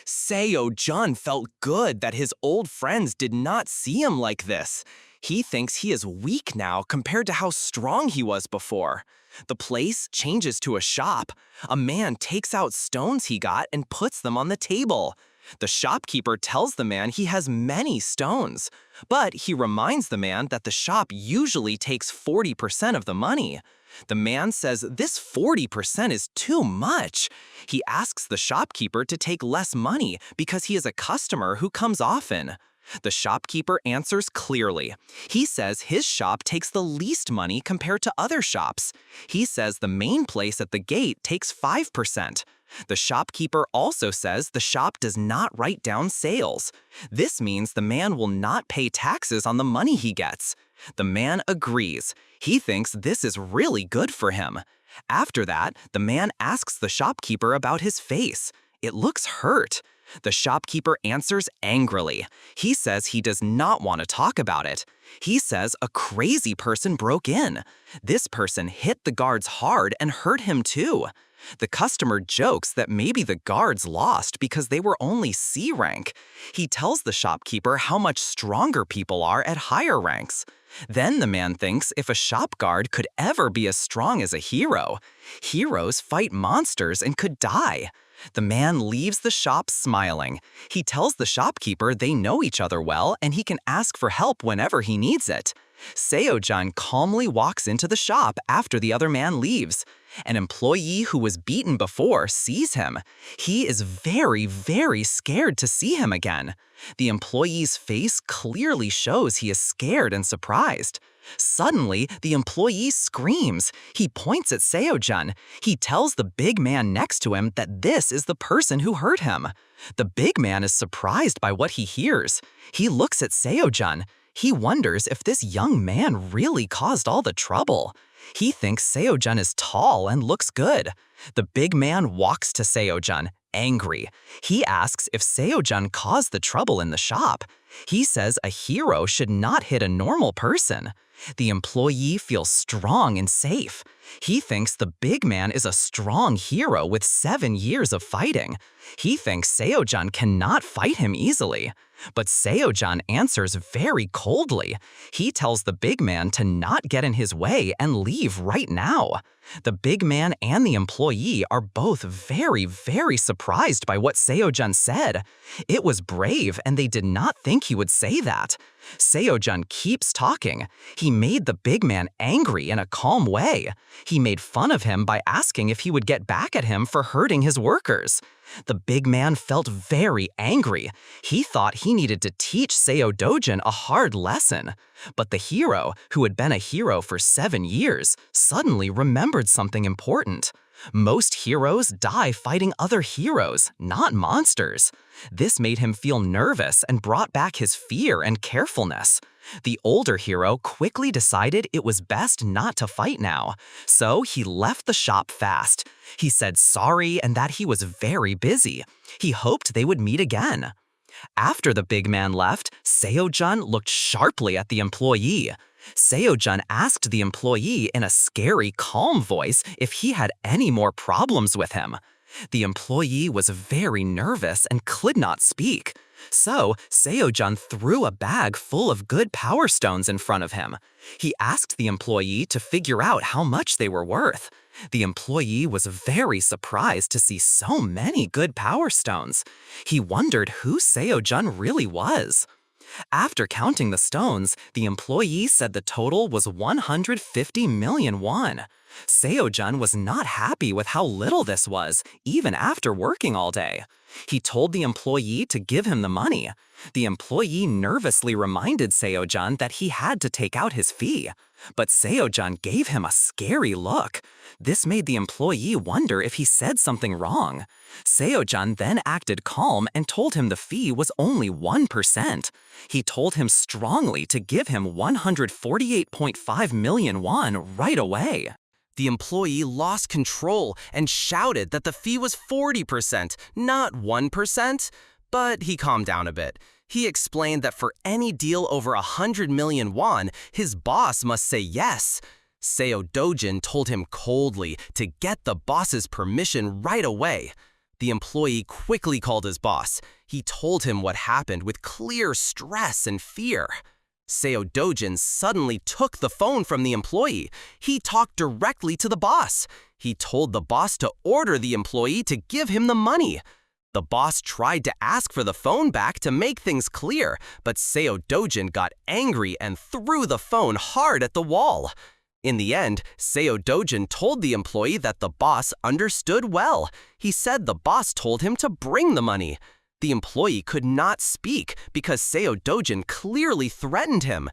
Seo Jun felt good that his old friends did not see him like this. He thinks he is weak now compared to how strong he was before. The place changes to a shop. A man takes out stones he got and puts them on the table. The shopkeeper tells the man he has many stones, but he reminds the man that the shop usually takes 40% of the money. The man says this 40% is too much. He asks the shopkeeper to take less money because he is a customer who comes often. The shopkeeper answers clearly. He says his shop takes the least money compared to other shops. He says the main place at the gate takes 5%. The shopkeeper also says the shop does not write down sales. This means the man will not pay taxes on the money he gets. The man agrees. He thinks this is really good for him. After that, the man asks the shopkeeper about his face. It looks hurt. The shopkeeper answers angrily. He says he does not want to talk about it. He says a crazy person broke in. This person hit the guards hard and hurt him too. The customer jokes that maybe the guards lost because they were only C rank. He tells the shopkeeper how much stronger people are at higher ranks. Then the man thinks if a shop guard could ever be as strong as a hero. Heroes fight monsters and could die. The man leaves the shop smiling. He tells the shopkeeper they know each other well and he can ask for help whenever he needs it. Seo-jun calmly walks into the shop after the other man leaves. An employee who was beaten before sees him. He is very, very scared to see him again. The employee's face clearly shows he is scared and surprised. Suddenly, the employee screams. He points at Seo-jun. He tells the big man next to him that this is the person who hurt him. The big man is surprised by what he hears. He looks at Seo-jun. He wonders if this young man really caused all the trouble. He thinks Seo-jun is tall and looks good. The big man walks to Seo-jun, angry. He asks if Seo-jun caused the trouble in the shop. He says a hero should not hit a normal person. The employee feels strong and safe. He thinks the big man is a strong hero with 7 years of fighting. He thinks Seo-jun cannot fight him easily. But Seo-jun answers very coldly. He tells the big man to not get in his way and leave right now. The big man and the employee are both very, very surprised by what Seo-jun said. It was brave and they did not think he would say that. Seo-jun keeps talking. He made the big man angry in a calm way. He made fun of him by asking if he would get back at him for hurting his workers. The big man felt very angry. He thought he needed to teach Seo-dojin a hard lesson. But the hero, who had been a hero for 7 years, suddenly remembered something important. Most heroes die fighting other heroes, not monsters. This made him feel nervous and brought back his fear and carefulness. The older hero quickly decided it was best not to fight now, so he left the shop fast. He said sorry and that he was very busy. He hoped they would meet again. After the big man left, Seo-jun looked sharply at the employee. Seo-jun asked the employee in a scary, calm voice if he had any more problems with him. The employee was very nervous and could not speak. So, Seo-jun threw a bag full of good power stones in front of him. He asked the employee to figure out how much they were worth. The employee was very surprised to see so many good power stones. He wondered who Seo-jun really was. After counting the stones, the employee said the total was 150 million won. Seo-jun was not happy with how little this was, even after working all day. He told the employee to give him the money. The employee nervously reminded Seo-jun that he had to take out his fee. But Seo-jun gave him a scary look. This made the employee wonder if he said something wrong. Seo-jun then acted calm and told him the fee was only 1%. He told him strongly to give him 148.5 million won right away. The employee lost control and shouted that the fee was 40%, not 1%. But he calmed down a bit. He explained that for any deal over 100 million won, his boss must say yes. Seo-dojin told him coldly to get the boss's permission right away. The employee quickly called his boss. He told him what happened with clear stress and fear. Seo-dojin suddenly took the phone from the employee. He talked directly to the boss. He told the boss to order the employee to give him the money. The boss tried to ask for the phone back to make things clear, but Seo-dojin got angry and threw the phone hard at the wall. In the end, Seo-dojin told the employee that the boss understood well. He said the boss told him to bring the money. The employee could not speak because Seo-dojin clearly threatened him.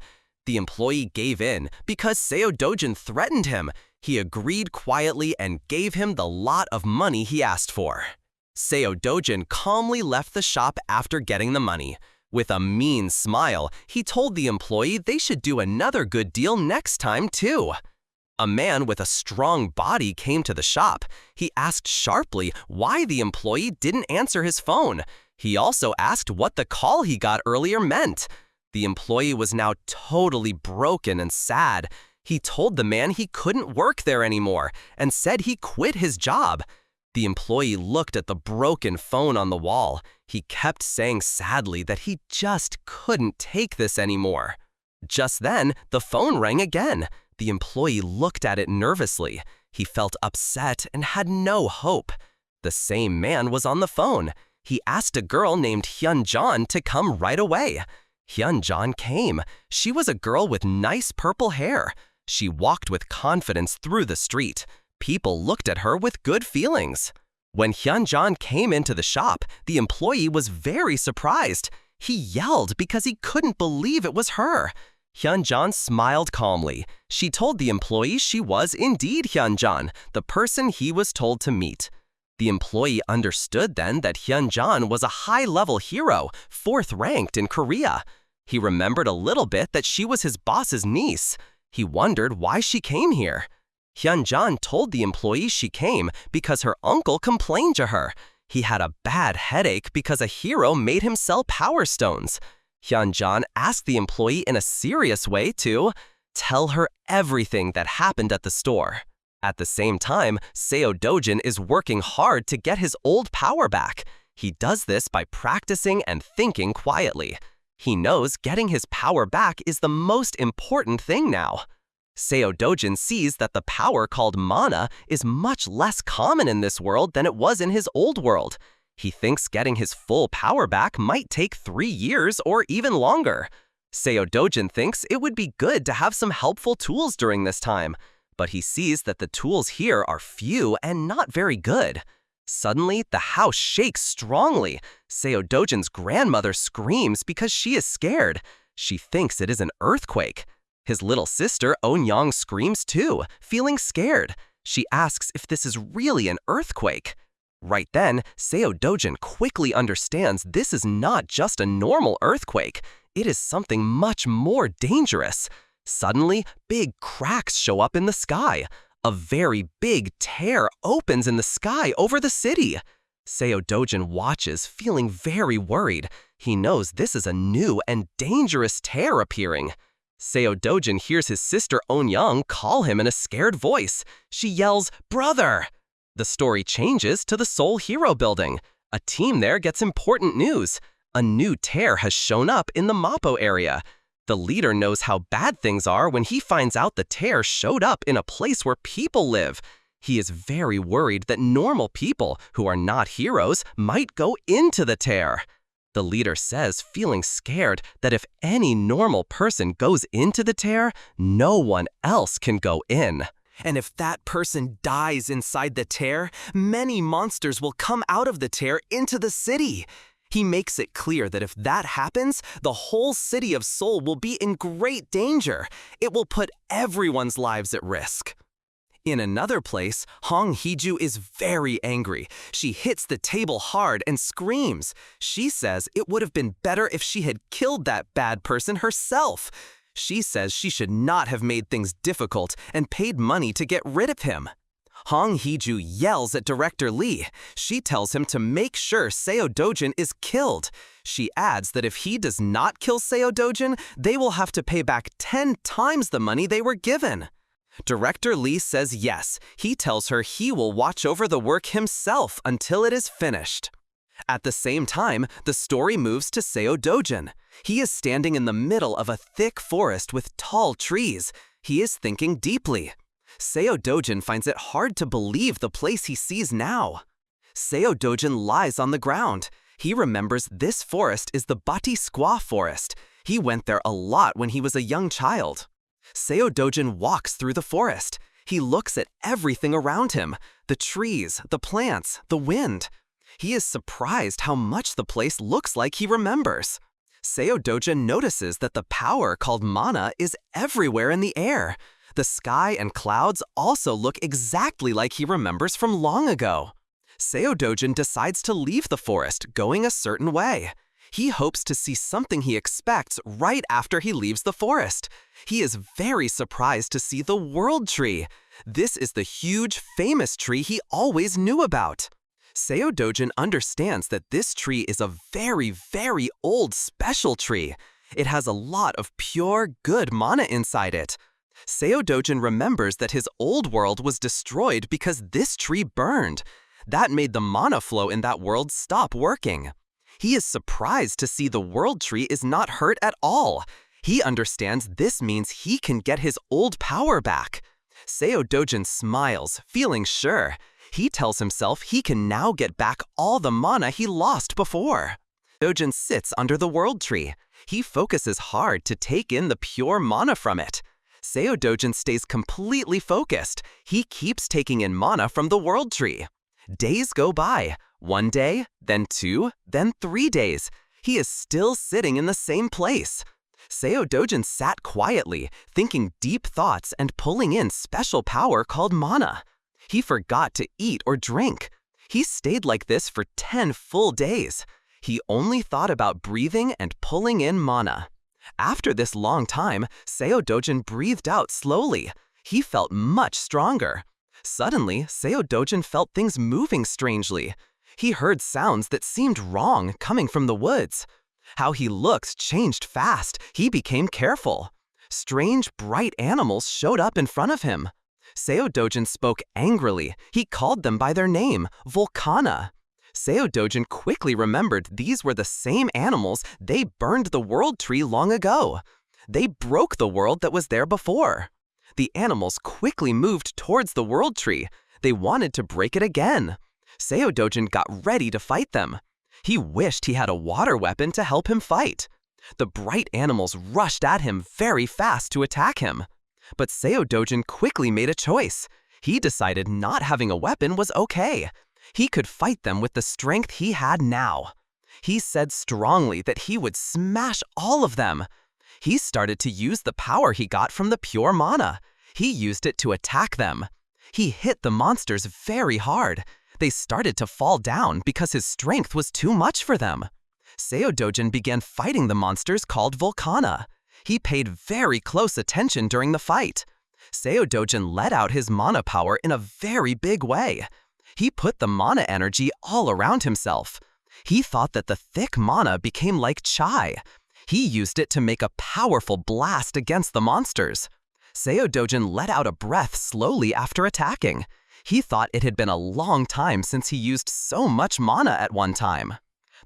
The employee gave in because Seo-dojin threatened him. He agreed quietly and gave him the lot of money he asked for. Seo-dojin calmly left the shop after getting the money. With a mean smile, he told the employee they should do another good deal next time too. A man with a strong body came to the shop. He asked sharply why the employee didn't answer his phone. He also asked what the call he got earlier meant. The employee was now totally broken and sad. He told the man he couldn't work there anymore and said he quit his job. The employee looked at the broken phone on the wall. He kept saying sadly that he just couldn't take this anymore. Just then, the phone rang again. The employee looked at it nervously. He felt upset and had no hope. The same man was on the phone. He asked a girl named Hyun-Jon to come right away. Hyun-Jon came. She was a girl with nice purple hair. She walked with confidence through the street. People looked at her with good feelings. When Hyun-Jon came into the shop, the employee was very surprised. He yelled because he couldn't believe it was her. Hyun-Jon smiled calmly. She told the employee she was indeed Hyun-Jon, the person he was told to meet. The employee understood then that Hyun-Jon was a high-level hero, 4th ranked in Korea. He remembered a little bit that she was his boss's niece. He wondered why she came here. Hyun-Jon told the employee she came because her uncle complained to her. He had a bad headache because a hero made him sell power stones. Hyun-Jon asked the employee in a serious way to tell her everything that happened at the store. At the same time, Seo Dojin is working hard to get his old power back. He does this by practicing and thinking quietly. He knows getting his power back is the most important thing now. Seo Dojin sees that the power called mana is much less common in this world than it was in his old world. He thinks getting his full power back might take 3 years or even longer. Seo Dojin thinks it would be good to have some helpful tools during this time, but he sees that the tools here are few and not very good. Suddenly, the house shakes strongly. Seo Dojin's grandmother screams because she is scared. She thinks it is an earthquake. His little sister, Eun-young, screams too, feeling scared. She asks if this is really an earthquake. Right then, Seo Dojin quickly understands this is not just a normal earthquake. It is something much more dangerous. Suddenly, big cracks show up in the sky. A very big tear opens in the sky over the city. Seo Dojin watches, feeling very worried. He knows this is a new and dangerous tear appearing. Seo Dojin hears his sister Eun-young call him in a scared voice. She yells, "Brother!" The story changes to the Seoul Hero Building. A team there gets important news. A new tear has shown up in the Mapo area. The leader knows how bad things are when he finds out the tear showed up in a place where people live. He is very worried that normal people who are not heroes might go into the tear. The leader says, feeling scared, that if any normal person goes into the tear, no one else can go in. And if that person dies inside the tear, many monsters will come out of the tear into the city. He makes it clear that if that happens, the whole city of Seoul will be in great danger. It will put everyone's lives at risk. In another place, Hong Hee-ju is very angry. She hits the table hard and screams. She says it would have been better if she had killed that bad person herself. She says she should not have made things difficult and paid money to get rid of him. Hong Hee-ju yells at Director Lee. She tells him to make sure Seo Dojin is killed. She adds that if he does not kill Seo Dojin, they will have to pay back 10 times the money they were given. Director Lee says yes. He tells her he will watch over the work himself until it is finished. At the same time, the story moves to Seo Dojin. He is standing in the middle of a thick forest with tall trees. He is thinking deeply. Seo Dojin finds it hard to believe the place he sees now. Seo Dojin lies on the ground. He remembers this forest is the Bati Squaw forest. He went there a lot when he was a young child. Seo Dojin walks through the forest. He looks at everything around him, the trees, the plants, the wind. He is surprised how much the place looks like he remembers. Seo Dojin notices that the power called mana is everywhere in the air. The sky and clouds also look exactly like he remembers from long ago. Seo Dojin decides to leave the forest, going a certain way. He hopes to see something he expects right after he leaves the forest. He is very surprised to see the World Tree. This is the huge, famous tree he always knew about. Seo Dojin understands that this tree is a very, very old special tree. It has a lot of pure, good mana inside it. Seo Dojin remembers that his old world was destroyed because this tree burned. That made the mana flow in that world stop working. He is surprised to see the World Tree is not hurt at all. He understands this means he can get his old power back. Seo Dojin smiles, feeling sure. He tells himself he can now get back all the mana he lost before. Dojin sits under the World Tree. He focuses hard to take in the pure mana from it. Seo Dojin stays completely focused. He keeps taking in mana from the World Tree. Days go by. 1 day, then 2, then 3 days. He is still sitting in the same place. Seo Dojin sat quietly, thinking deep thoughts and pulling in special power called mana. He forgot to eat or drink. He stayed like this for 10 full days. He only thought about breathing and pulling in mana. After this long time, Seo Dojin breathed out slowly. He felt much stronger. Suddenly, Seo Dojin felt things moving strangely. He heard sounds that seemed wrong coming from the woods. How he looked changed fast. He became careful. Strange, bright animals showed up in front of him. Seo Dojin spoke angrily. He called them by their name, Volcana. Seo Dojin quickly remembered these were the same animals they burned the World Tree long ago. They broke the world that was there before. The animals quickly moved towards the World Tree. They wanted to break it again. Seo Dojin got ready to fight them. He wished he had a water weapon to help him fight. The bright animals rushed at him very fast to attack him. But Seo Dojin quickly made a choice. He decided not having a weapon was okay. He could fight them with the strength he had now. He said strongly that he would smash all of them. He started to use the power he got from the pure mana. He used it to attack them. He hit the monsters very hard. They started to fall down because his strength was too much for them. Seo Dojin began fighting the monsters called Volcana. He paid very close attention during the fight. Seo Dojin let out his mana power in a very big way. He put the mana energy all around himself. He thought that the thick mana became like chai. He used it to make a powerful blast against the monsters. Seo Dojin let out a breath slowly after attacking. He thought it had been a long time since he used so much mana at one time.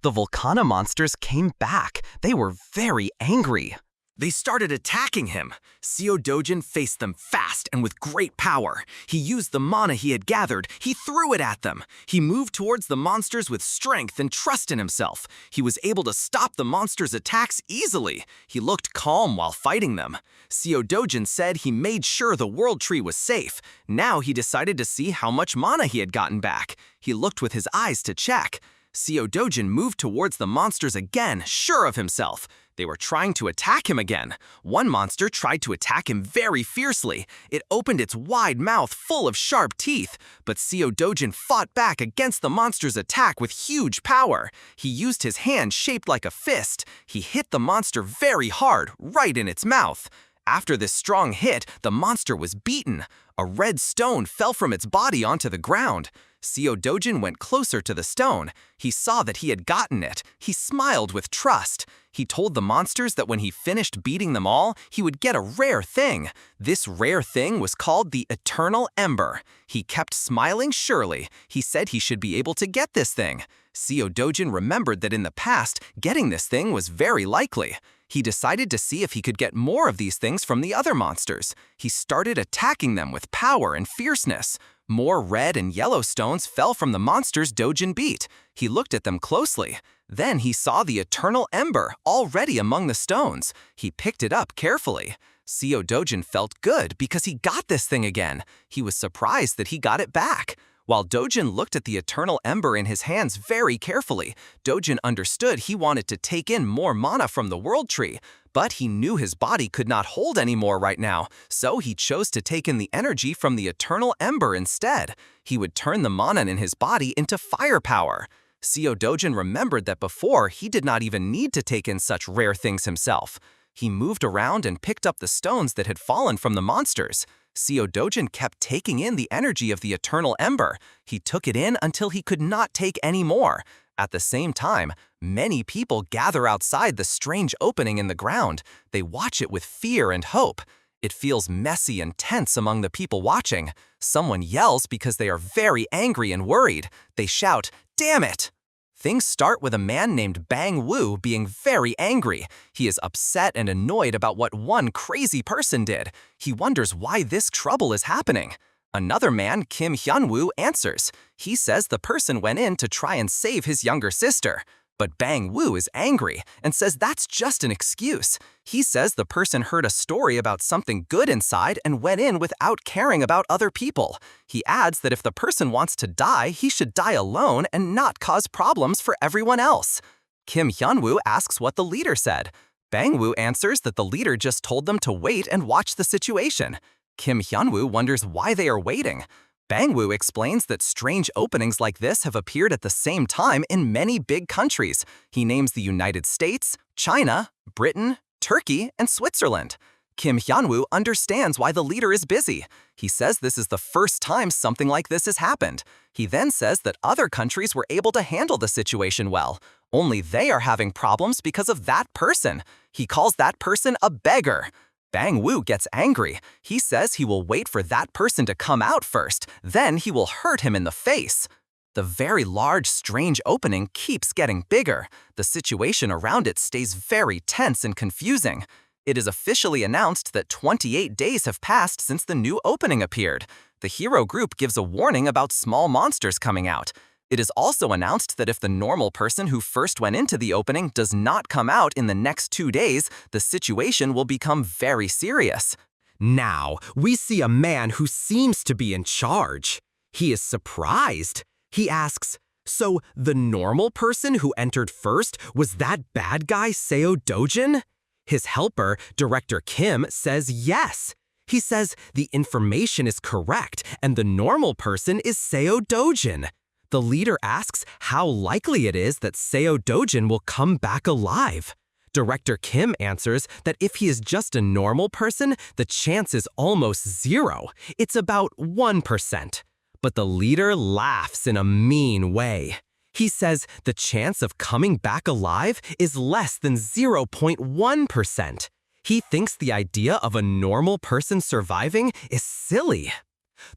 The Volcana monsters came back. They were very angry. They started attacking him. Seo Dojin faced them fast and with great power. He used the mana he had gathered. He threw it at them. He moved towards the monsters with strength and trust in himself. He was able to stop the monsters' attacks easily. He looked calm while fighting them. Seo Dojin said he made sure the World Tree was safe. Now he decided to see how much mana he had gotten back. He looked with his eyes to check. Seo Dojin moved towards the monsters again, sure of himself. They were trying to attack him again. One monster tried to attack him very fiercely. It opened its wide mouth full of sharp teeth, but Seo Dojin fought back against the monster's attack with huge power. He used his hand shaped like a fist. He hit the monster very hard, right in its mouth. After this strong hit, the monster was beaten. A red stone fell from its body onto the ground. Seo Dojin went closer to the stone. He saw that he had gotten it. He smiled with trust. He told the monsters that when he finished beating them all, he would get a rare thing. This rare thing was called the Eternal Ember. He kept smiling surely. He said he should be able to get this thing. Seo Dojin remembered that in the past, getting this thing was very likely. He decided to see if he could get more of these things from the other monsters. He started attacking them with power and fierceness. More red and yellow stones fell from the monsters Dojin beat. He looked at them closely. Then he saw the Eternal Ember already among the stones. He picked it up carefully. Seo Dojin felt good because he got this thing again. He was surprised that he got it back. While Dojin looked at the Eternal Ember in his hands very carefully, Dojin understood he wanted to take in more mana from the World Tree, but he knew his body could not hold any more right now, so he chose to take in the energy from the Eternal Ember instead. He would turn the mana in his body into fire power. Seo Dojin remembered that before he did not even need to take in such rare things himself. He moved around and picked up the stones that had fallen from the monsters. Seo Dojin kept taking in the energy of the eternal ember. He took it in until he could not take any more. At the same time, many people gather outside the strange opening in the ground. They watch it with fear and hope. It feels messy and tense among the people watching. Someone yells because they are very angry and worried. They shout, "Damn it!" Things start with a man named Bang Woo being very angry. He is upset and annoyed about what one crazy person did. He wonders why this trouble is happening. Another man, Kim Hyun-woo, answers. He says the person went in to try and save his younger sister. But Bang Woo is angry and says that's just an excuse. He says the person heard a story about something good inside and went in without caring about other people. He adds that if the person wants to die, he should die alone and not cause problems for everyone else. Kim Hyun-woo asks what the leader said. Bang Woo answers that the leader just told them to wait and watch the situation. Kim Hyun-woo wonders why they are waiting. Bang Woo explains that strange openings like this have appeared at the same time in many big countries. He names the United States, China, Britain, Turkey, and Switzerland. Kim Hyun-woo understands why the leader is busy. He says this is the first time something like this has happened. He then says that other countries were able to handle the situation well. Only they are having problems because of that person. He calls that person a beggar. Bang Woo gets angry. He says he will wait for that person to come out first, then he will hurt him in the face. The very large, strange opening keeps getting bigger. The situation around it stays very tense and confusing. It is officially announced that 28 days have passed since the new opening appeared. The hero group gives a warning about small monsters coming out. It is also announced that if the normal person who first went into the opening does not come out in the next 2 days, the situation will become very serious. Now, we see a man who seems to be in charge. He is surprised. He asks, "So the normal person who entered first was that bad guy Seo Dojin?" His helper, Director Kim, says yes. He says the information is correct and the normal person is Seo Dojin. The leader asks how likely it is that Seo Dojin will come back alive. Director Kim answers that if he is just a normal person, the chance is almost 0. It's about 1%. But the leader laughs in a mean way. He says the chance of coming back alive is less than 0.1%. He thinks the idea of a normal person surviving is silly.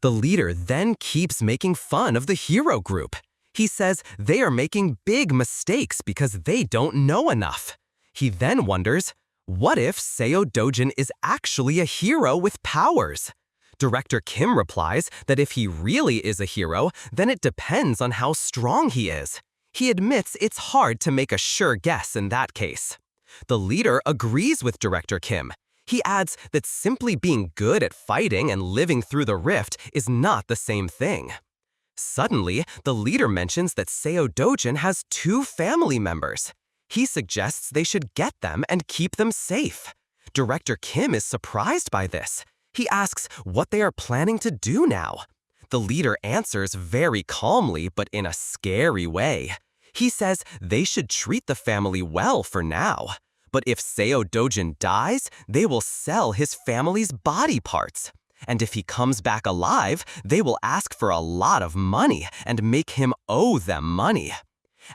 The leader then keeps making fun of the hero group. He says they are making big mistakes because they don't know enough. He then wonders, what if Seo Dojin is actually a hero with powers? Director Kim replies that if he really is a hero, then it depends on how strong he is. He admits it's hard to make a sure guess in that case. The leader agrees with Director Kim. He adds that simply being good at fighting and living through the rift is not the same thing. Suddenly, the leader mentions that Seo Dojin has 2 family members. He suggests they should get them and keep them safe. Director Kim is surprised by this. He asks what they are planning to do now. The leader answers very calmly but in a scary way. He says they should treat the family well for now. But if Seo Dojin dies, they will sell his family's body parts. And if he comes back alive, they will ask for a lot of money and make him owe them money.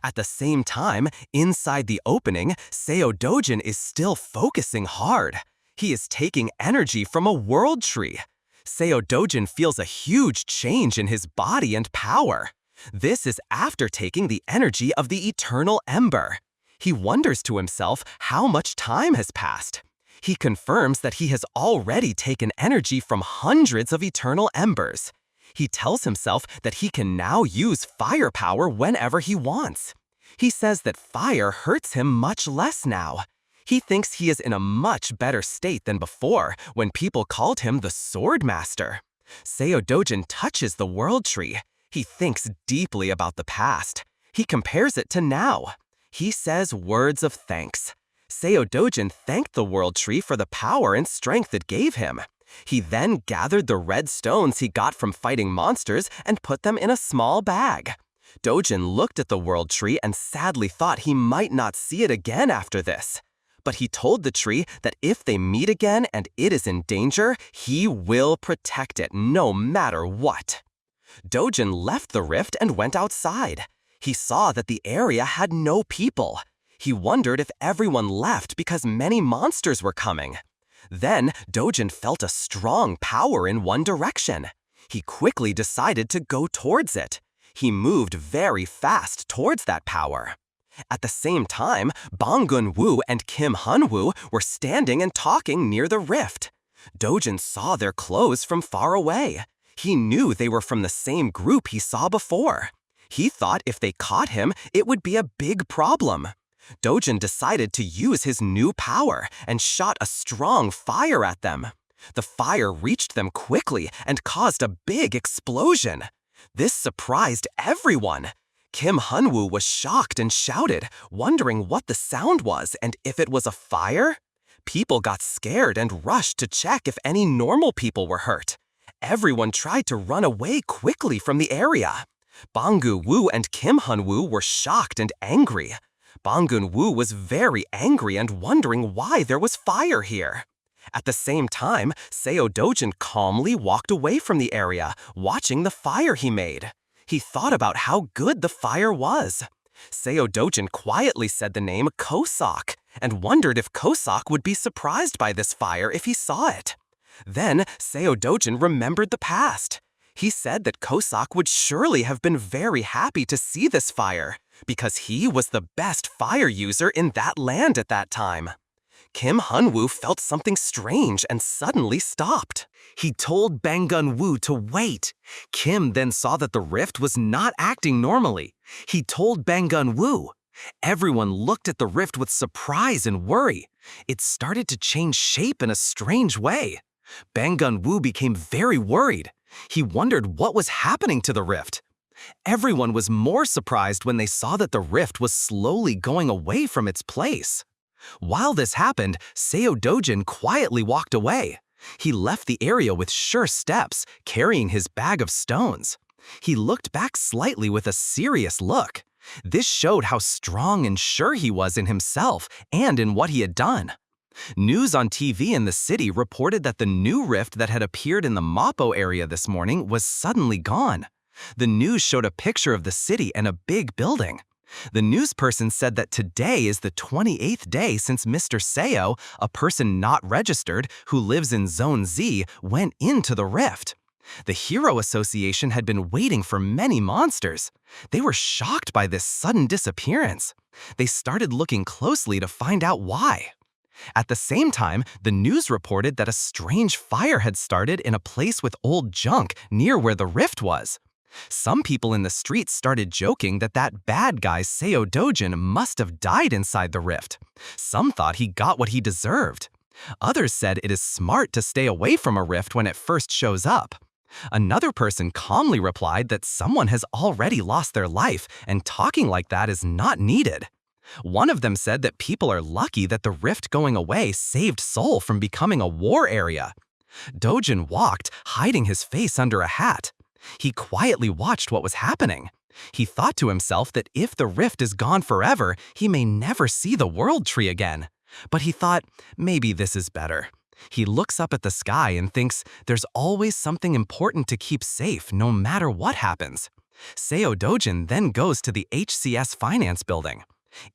At the same time, inside the opening, Seo Dojin is still focusing hard. He is taking energy from a world tree. Seo Dojin feels a huge change in his body and power. This is after taking the energy of the eternal ember. He wonders to himself how much time has passed. He confirms that he has already taken energy from hundreds of eternal embers. He tells himself that he can now use fire power whenever he wants. He says that fire hurts him much less now. He thinks he is in a much better state than before when people called him the Sword Master. Seo Dojin touches the world tree. He thinks deeply about the past. He compares it to now. He says words of thanks. Seo Dojin thanked the world tree for the power and strength it gave him. He then gathered the red stones he got from fighting monsters and put them in a small bag. Dojin looked at the world tree and sadly thought he might not see it again after this. But he told the tree that if they meet again and it is in danger, he will protect it no matter what. Dojin left the rift and went outside. He saw that the area had no people. He wondered if everyone left because many monsters were coming. Then Dojin felt a strong power in one direction. He quickly decided to go towards it. He moved very fast towards that power. At the same time, Bong Gun-woo and Kim Hun-woo were standing and talking near the rift. Dojin saw their clothes from far away. He knew they were from the same group he saw before. He thought if they caught him, it would be a big problem. Dojin decided to use his new power and shot a strong fire at them. The fire reached them quickly and caused a big explosion. This surprised everyone. Kim Hun-woo was shocked and shouted, wondering what the sound was and if it was a fire. People got scared and rushed to check if any normal people were hurt. Everyone tried to run away quickly from the area. Bong Gun-woo and Kim Hun-woo were shocked and angry. Bong Gun-woo was very angry and wondering why there was fire here. At the same time, Seo Dojin calmly walked away from the area, watching the fire he made. He thought about how good the fire was. Seo Dojin quietly said the name Kosok and wondered if Kosok would be surprised by this fire if he saw it. Then Seo Dojin remembered the past. He said that Kosok would surely have been very happy to see this fire, because he was the best fire user in that land at that time. Kim Hun-woo felt something strange and suddenly stopped. He told Bang Gun-woo to wait. Kim then saw that the rift was not acting normally. He told Bang Gun-woo. Everyone looked at the rift with surprise and worry. It started to change shape in a strange way. Bang Gun-woo became very worried. He wondered what was happening to the rift. Everyone was more surprised when they saw that the rift was slowly going away from its place. While this happened, Seo Dojin quietly walked away. He left the area with sure steps, carrying his bag of stones. He looked back slightly with a serious look. This showed how strong and sure he was in himself and in what he had done. News on TV in the city reported that the new rift that had appeared in the Mapo area this morning was suddenly gone. The news showed a picture of the city and a big building. The newsperson said that today is the 28th day since Mr. Seo, a person not registered who lives in Zone Z, went into the rift. The Hero Association had been waiting for many monsters. They were shocked by this sudden disappearance. They started looking closely to find out why. At the same time, the news reported that a strange fire had started in a place with old junk near where the rift was. Some people in the streets started joking that that bad guy Seo Dojin must have died inside the rift. Some thought he got what he deserved. Others said it is smart to stay away from a rift when it first shows up. Another person calmly replied that someone has already lost their life and talking like that is not needed. One of them said that people are lucky that the rift going away saved Seoul from becoming a war area. Dojin walked, hiding his face under a hat. He quietly watched what was happening. He thought to himself that if the rift is gone forever, he may never see the world tree again. But he thought, maybe this is better. He looks up at the sky and thinks there's always something important to keep safe no matter what happens. Seo Dojin then goes to the HCS finance building.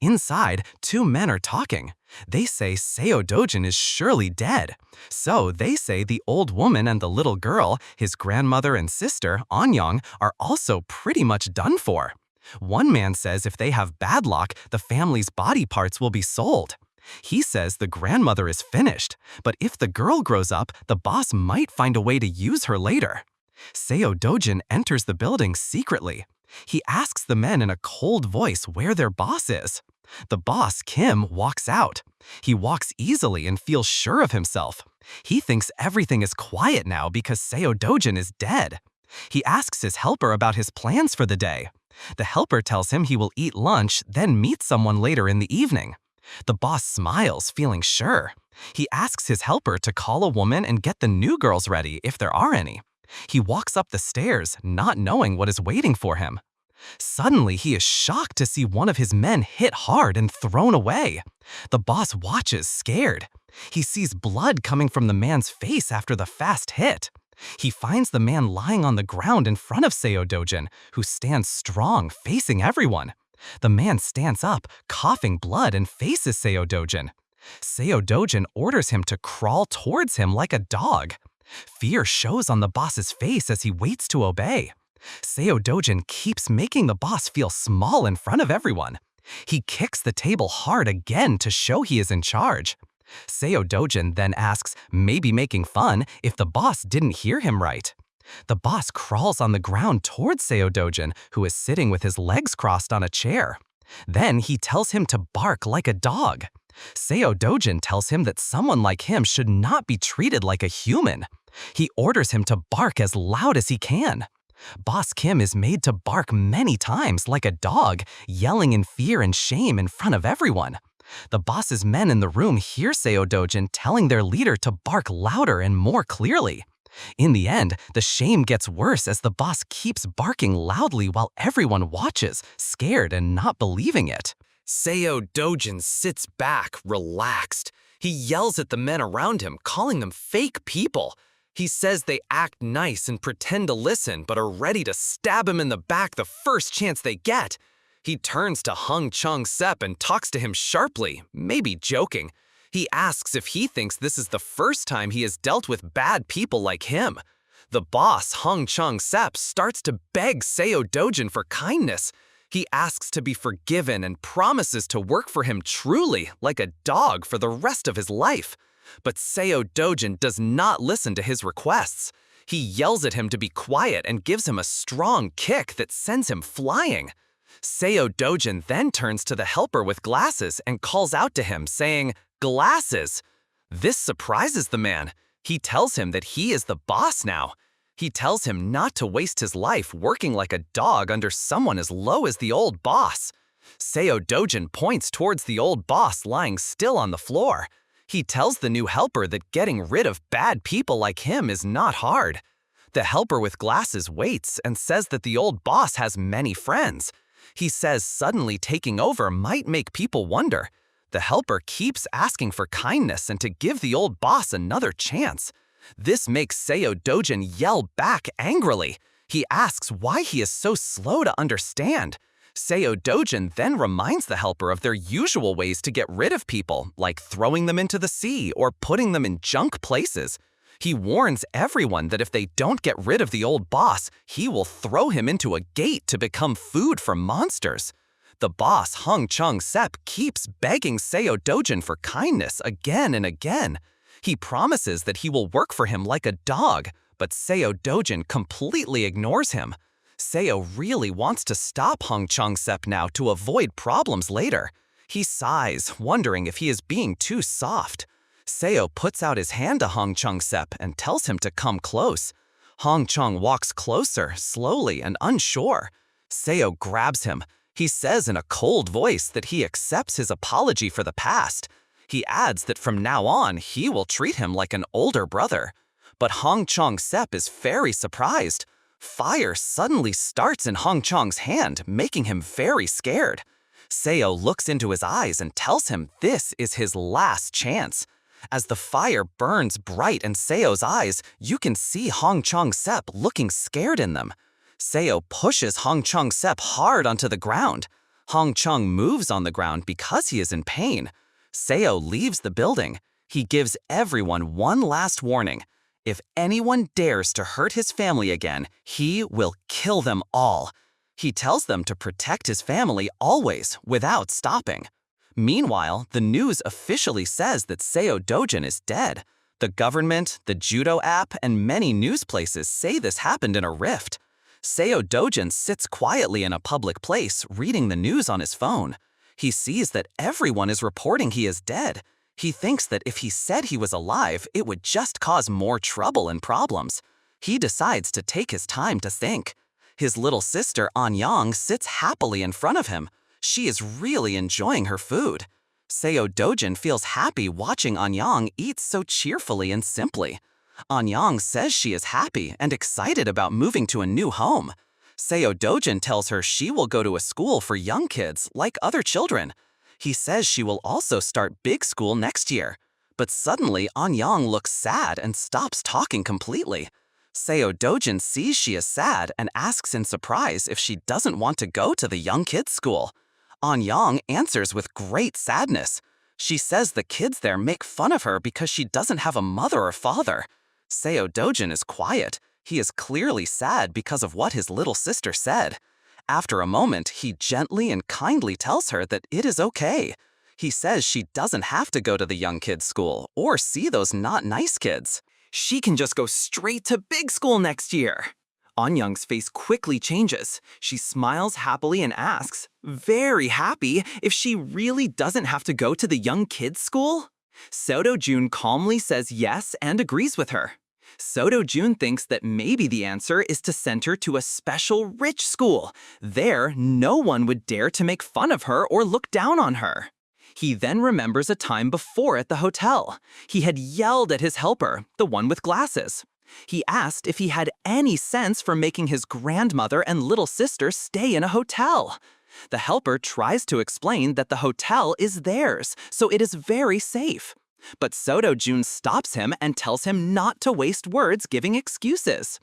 Inside, two men are talking. They say Seo Dojin is surely dead. So they say the old woman and the little girl, his grandmother and sister, Anyang, are also pretty much done for. One man says if they have bad luck, the family's body parts will be sold. He says the grandmother is finished, but if the girl grows up, the boss might find a way to use her later. Seo Dojin enters the building secretly. He asks the men in a cold voice where their boss is. The boss, Kim, walks out. He walks easily and feels sure of himself. He thinks everything is quiet now because Seo Dojin is dead. He asks his helper about his plans for the day. The helper tells him he will eat lunch, then meet someone later in the evening. The boss smiles, feeling sure. He asks his helper to call a woman and get the new girls ready if there are any. He walks up the stairs, not knowing what is waiting for him. Suddenly, he is shocked to see one of his men hit hard and thrown away. The boss watches, scared. He sees blood coming from the man's face after the fast hit. He finds the man lying on the ground in front of Seo Dojin, who stands strong, facing everyone. The man stands up, coughing blood, and faces Seo Dojin. Seo Dojin orders him to crawl towards him like a dog. Fear shows on the boss's face as he waits to obey. Seo Dojin keeps making the boss feel small in front of everyone. He kicks the table hard again to show he is in charge. Seo Dojin then asks, maybe making fun, if the boss didn't hear him right. The boss crawls on the ground towards Seo Dojin, who is sitting with his legs crossed on a chair. Then he tells him to bark like a dog. Seo Dojin tells him that someone like him should not be treated like a human. He orders him to bark as loud as he can. Boss Kim is made to bark many times like a dog, yelling in fear and shame in front of everyone. The boss's men in the room hear Seo Dojin telling their leader to bark louder and more clearly. In the end, the shame gets worse as the boss keeps barking loudly while everyone watches, scared and not believing it. Seo Dojin sits back, relaxed. He yells at the men around him, calling them fake people. He says they act nice and pretend to listen, but are ready to stab him in the back the first chance they get. He turns to Hung Chung-sep and talks to him sharply, maybe joking. He asks if he thinks this is the first time he has dealt with bad people like him. The boss, Hung Chung-sep, starts to beg Seo Dojin for kindness. He asks to be forgiven and promises to work for him truly, like a dog, for the rest of his life. But Seo Dojin does not listen to his requests. He yells at him to be quiet and gives him a strong kick that sends him flying. Seo Dojin then turns to the helper with glasses and calls out to him, saying, "Glasses!" This surprises the man. He tells him that he is the boss now. He tells him not to waste his life working like a dog under someone as low as the old boss. Seo Dojin points towards the old boss lying still on the floor. He tells the new helper that getting rid of bad people like him is not hard. The helper with glasses waits and says that the old boss has many friends. He says suddenly taking over might make people wonder. The helper keeps asking for kindness and to give the old boss another chance. This makes Seo Dojin yell back angrily. He asks why he is so slow to understand. Seo Dojin then reminds the helper of their usual ways to get rid of people, like throwing them into the sea or putting them in junk places. He warns everyone that if they don't get rid of the old boss, he will throw him into a gate to become food for monsters. The boss, Hung Chung-sep, keeps begging Seo Dojin for kindness again and again. He promises that he will work for him like a dog, but Seo Dojin completely ignores him. Seo really wants to stop Hung Chung-sep now to avoid problems later. He sighs, wondering if he is being too soft. Seo puts out his hand to Hung Chung-sep and tells him to come close. Hung Chung walks closer, slowly and unsure. Seo grabs him. He says in a cold voice that he accepts his apology for the past. He adds that from now on, he will treat him like an older brother. But Hung Chung-sep is very surprised. Fire suddenly starts in Hung Chung's hand, making him very scared. Seo looks into his eyes and tells him this is his last chance. As the fire burns bright in Seo's eyes, you can see Hung Chung-sep looking scared in them. Seo pushes Hung Chung-sep hard onto the ground. Hung Chung moves on the ground because he is in pain. Seo leaves the building. He gives everyone one last warning. If anyone dares to hurt his family again, he will kill them all. He tells them to protect his family always, without stopping. Meanwhile, the news officially says that Seo Dojin is dead. The government, the judo app, and many news places say this happened in a rift. Seo Dojin sits quietly in a public place, reading the news on his phone. He sees that everyone is reporting he is dead. He thinks that if he said he was alive, it would just cause more trouble and problems. He decides to take his time to think. His little sister, Anyang, sits happily in front of him. She is really enjoying her food. Seo Dojin feels happy watching Anyang eat so cheerfully and simply. Anyang says she is happy and excited about moving to a new home. Seo Dojin tells her she will go to a school for young kids like other children. He says she will also start big school next year. But suddenly, Anyang looks sad and stops talking completely. Seo Dojin sees she is sad and asks in surprise if she doesn't want to go to the young kids' school. Anyang answers with great sadness. She says the kids there make fun of her because she doesn't have a mother or father. Seo Dojin is quiet. He is clearly sad because of what his little sister said. After a moment, he gently and kindly tells her that it is okay. He says she doesn't have to go to the young kids' school or see those not nice kids. She can just go straight to big school next year. Anyang's face quickly changes. She smiles happily and asks, very happy, if she really doesn't have to go to the young kids' school? Seo Dojun calmly says yes and agrees with her. Seo Dojun thinks that maybe the answer is to send her to a special rich school. There, no one would dare to make fun of her or look down on her. He then remembers a time before at the hotel. He had yelled at his helper, the one with glasses. He asked if he had any sense for making his grandmother and little sister stay in a hotel. The helper tries to explain that the hotel is theirs, so it is very safe. But Seo Dojun stops him and tells him not to waste words giving excuses.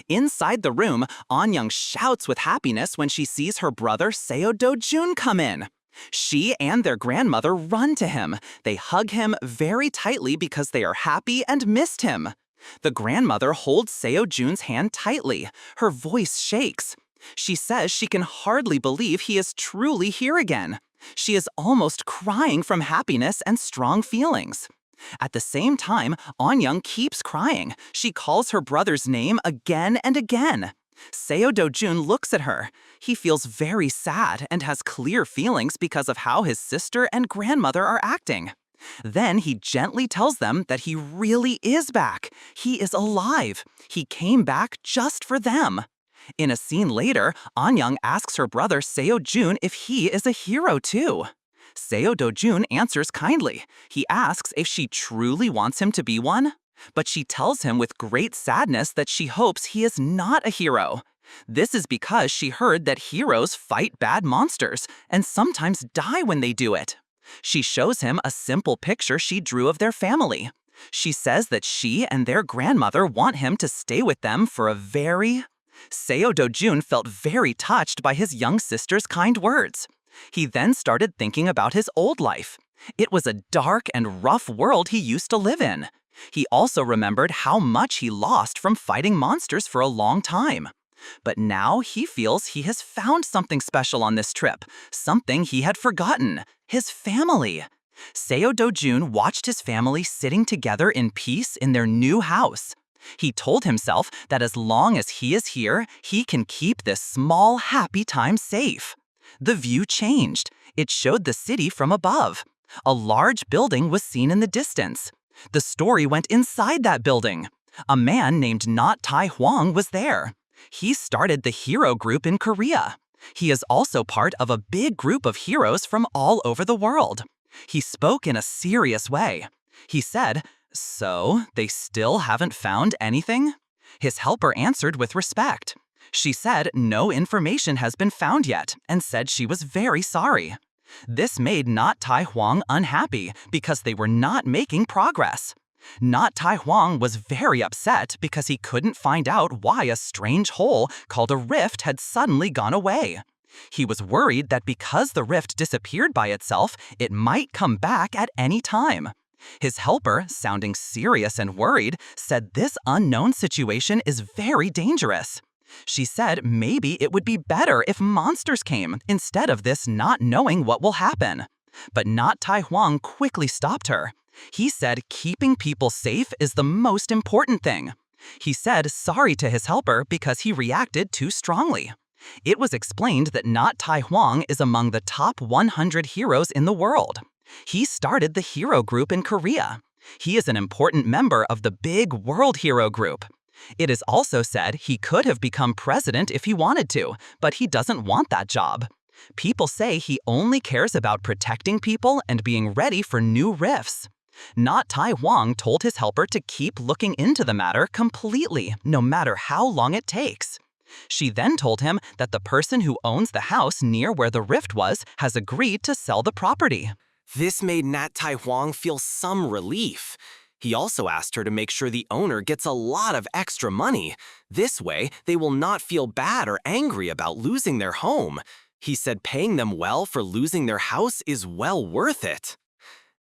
Inside the room, Anyang shouts with happiness when she sees her brother Seo Dojun come in. She and their grandmother run to him. They hug him very tightly because they are happy and missed him. The grandmother holds Seo Jun's hand tightly. Her voice shakes. She says she can hardly believe he is truly here again. She is almost crying from happiness and strong feelings. At the same time, Anyang keeps crying. She calls her brother's name again and again. Seo Dojun looks at her. He feels very sad and has clear feelings because of how his sister and grandmother are acting. Then he gently tells them that he really is back. He is alive. He came back just for them. In a scene later, Anyang asks her brother Seo Jun if he is a hero too. Seo Dojun answers kindly. He asks if she truly wants him to be one. But she tells him with great sadness that she hopes he is not a hero. This is because she heard that heroes fight bad monsters and sometimes die when they do it. She shows him a simple picture she drew of their family. She says that she and their grandmother want him to stay with them for a very... Seo Dojun felt very touched by his young sister's kind words. He then started thinking about his old life. It was a dark and rough world he used to live in. He also remembered how much he lost from fighting monsters for a long time. But now he feels he has found something special on this trip, something he had forgotten, his family. Seo Dojun watched his family sitting together in peace in their new house. He told himself that as long as he is here, he can keep this small, happy time safe. The view changed. It showed the city from above. A large building was seen in the distance. The story went inside that building. A man named Not Tai Hwang was there. He started the hero group in Korea. He is also part of a big group of heroes from all over the world. He spoke in a serious way. He said, "So, they still haven't found anything?" His helper answered with respect. She said no information has been found yet and said she was very sorry. This made Not Tai Hwang unhappy because they were not making progress. Not Tai Hwang was very upset because he couldn't find out why a strange hole called a rift had suddenly gone away. He was worried that because the rift disappeared by itself, it might come back at any time. His helper, sounding serious and worried, said this unknown situation is very dangerous. She said maybe it would be better if monsters came instead of this not knowing what will happen. But Not Tai Hwang quickly stopped her. He said keeping people safe is the most important thing. He said sorry to his helper because he reacted too strongly. It was explained that Not Tai Hwang is among the top 100 heroes in the world. He started the hero group in Korea. He is an important member of the big world hero group. It is also said he could have become president if he wanted to, but he doesn't want that job. People say he only cares about protecting people and being ready for new rifts. Not Tai Hwang told his helper to keep looking into the matter completely, no matter how long it takes. She then told him that the person who owns the house near where the rift was has agreed to sell the property. This made Nat Tai Huang feel some relief. He also asked her to make sure the owner gets a lot of extra money. This way, they will not feel bad or angry about losing their home. He said paying them well for losing their house is well worth it.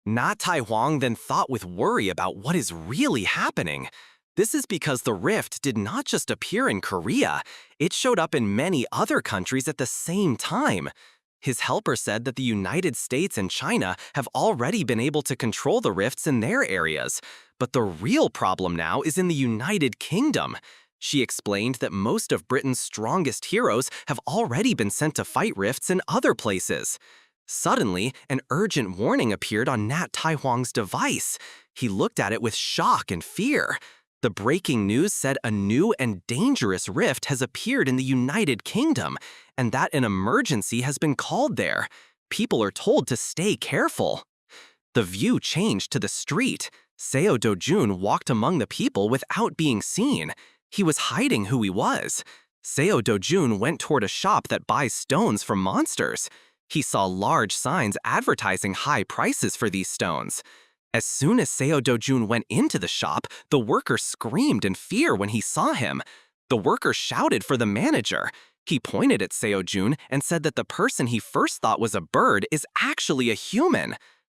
Nat Tai Huang then thought with worry about what is really happening. This is because the rift did not just appear in Korea, it showed up in many other countries at the same time. His helper said that the United States and China have already been able to control the rifts in their areas, but the real problem now is in the United Kingdom. She explained that most of Britain's strongest heroes have already been sent to fight rifts in other places. Suddenly, an urgent warning appeared on Nat Tai Huang's device. He looked at it with shock and fear. The breaking news said a new and dangerous rift has appeared in the United Kingdom, and that an emergency has been called there. People are told to stay careful. The view changed to the street. Seo Dojun walked among the people without being seen. He was hiding who he was. Seo Dojun went toward a shop that buys stones from monsters. He saw large signs advertising high prices for these stones. As soon as Seo Dojun went into the shop, the worker screamed in fear when he saw him. The worker shouted for the manager. He pointed at Seo Jun and said that the person he first thought was a bird is actually a human.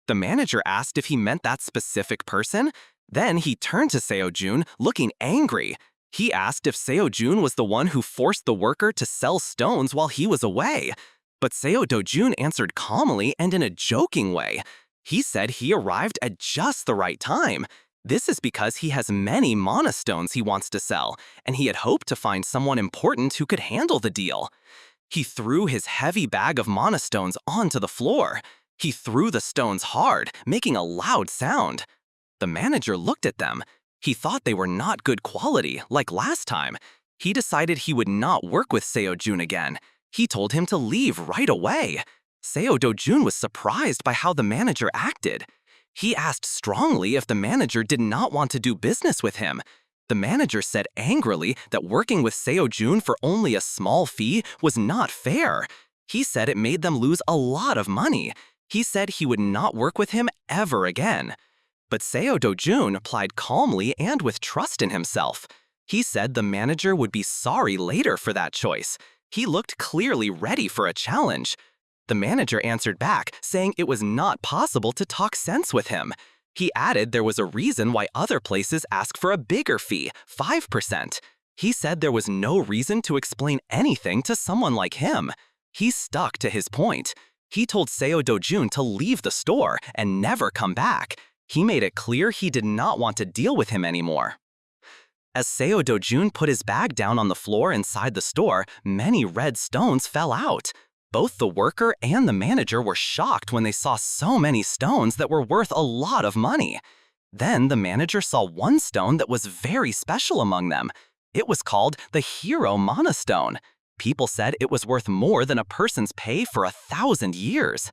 The manager asked if he meant that specific person. Then he turned to Seo Jun, looking angry. He asked if Seo Jun was the one who forced the worker to sell stones while he was away. But Seo Dojun answered calmly and in a joking way. He said he arrived at just the right time. This is because he has many mana stones he wants to sell, and he had hoped to find someone important who could handle the deal. He threw his heavy bag of mana stones onto the floor. He threw the stones hard, making a loud sound. The manager looked at them. He thought they were not good quality, like last time. He decided he would not work with Seo Jun again. He told him to leave right away. Seo Dojun was surprised by how the manager acted. He asked strongly if the manager did not want to do business with him. The manager said angrily that working with Seo Jun for only a small fee was not fair. He said it made them lose a lot of money. He said he would not work with him ever again. But Seo Dojun replied calmly and with trust in himself. He said the manager would be sorry later for that choice. He looked clearly ready for a challenge. The manager answered back, saying it was not possible to talk sense with him. He added there was a reason why other places ask for a bigger fee, 5%. He said there was no reason to explain anything to someone like him. He stuck to his point. He told Seo Dojun to leave the store and never come back. He made it clear he did not want to deal with him anymore. As Seo Dojun put his bag down on the floor inside the store, many red stones fell out. Both the worker and the manager were shocked when they saw so many stones that were worth a lot of money. Then the manager saw one stone that was very special among them. It was called the Hero Mana Stone. People said it was worth more than a person's pay for 1,000 years.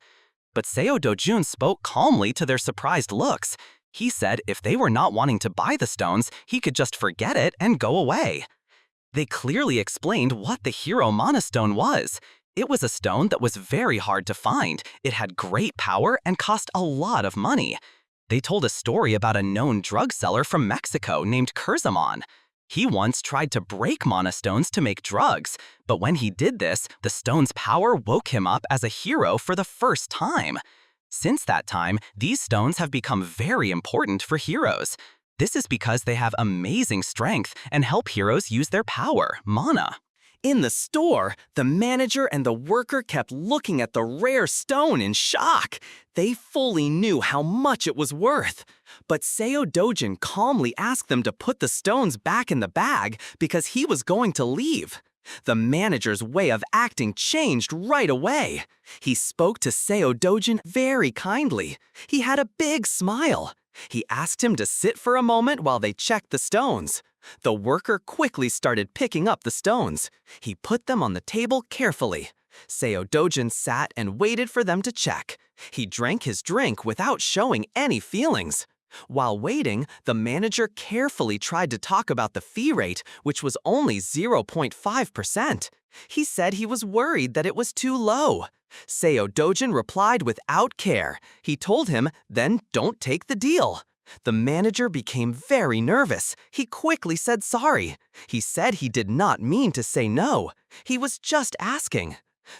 But Seo Dojun spoke calmly to their surprised looks. He said if they were not wanting to buy the stones, he could just forget it and go away. They clearly explained what the Hero Mana Stone was. It was a stone that was very hard to find. It had great power and cost a lot of money. They told a story about a known drug seller from Mexico named Curzamon. He once tried to break mana stones to make drugs, but when he did this, the stone's power woke him up as a hero for the first time. Since that time, these stones have become very important for heroes. This is because they have amazing strength and help heroes use their power, mana. In the store, the manager and the worker kept looking at the rare stone in shock. They fully knew how much it was worth. But Seo Dojun calmly asked them to put the stones back in the bag because he was going to leave. The manager's way of acting changed right away. He spoke to Seo Dojun very kindly. He had a big smile. He asked him to sit for a moment while they checked the stones. The worker quickly started picking up the stones. He put them on the table carefully. Seo Dojun sat and waited for them to check. He drank his drink without showing any feelings. While waiting, the manager carefully tried to talk about the fee rate, which was only 0.5%. He said he was worried that it was too low. Seo Dojin replied without care. He told him, then don't take the deal. The manager became very nervous. He quickly said sorry. He said he did not mean to say no. He was just asking.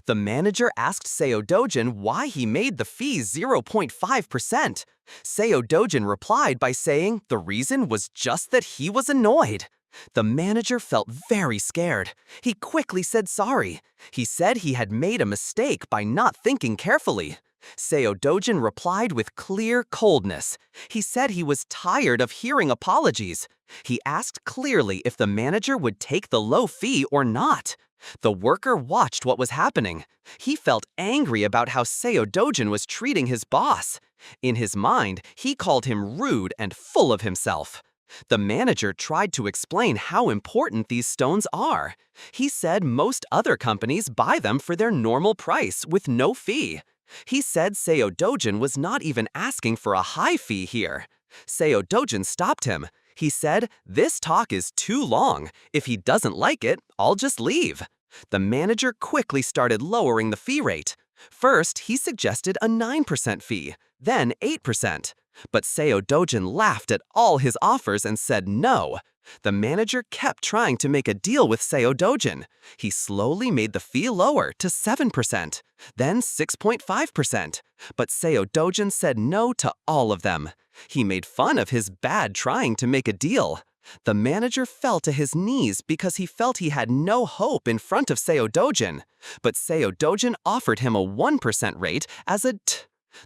The manager asked Seo Dojin why he made the fee 0.5%. Seo Dojin replied by saying the reason was just that he was annoyed. The manager felt very scared. He quickly said sorry. He said he had made a mistake by not thinking carefully. Seo Dojin replied with clear coldness. He said he was tired of hearing apologies. He asked clearly if the manager would take the low fee or not. The worker watched what was happening. He felt angry about how Seo Dojin was treating his boss. In his mind, he called him rude and full of himself. The manager tried to explain how important these stones are. He said most other companies buy them for their normal price with no fee. He said Seo Dojin was not even asking for a high fee here. Seo Dojin stopped him. He said, "This talk is too long. If he doesn't like it, I'll just leave." The manager quickly started lowering the fee rate. First, he suggested a 9% fee, then 8%. But Seo Dojin laughed at all his offers and said no. The manager kept trying to make a deal with Seo Dojin. He slowly made the fee lower to 7%, then 6.5%. But Seo Dojin said no to all of them. He made fun of his bad trying to make a deal. The manager fell to his knees because he felt he had no hope in front of Seo Dojin. But Seo Dojin offered him a 1% rate as a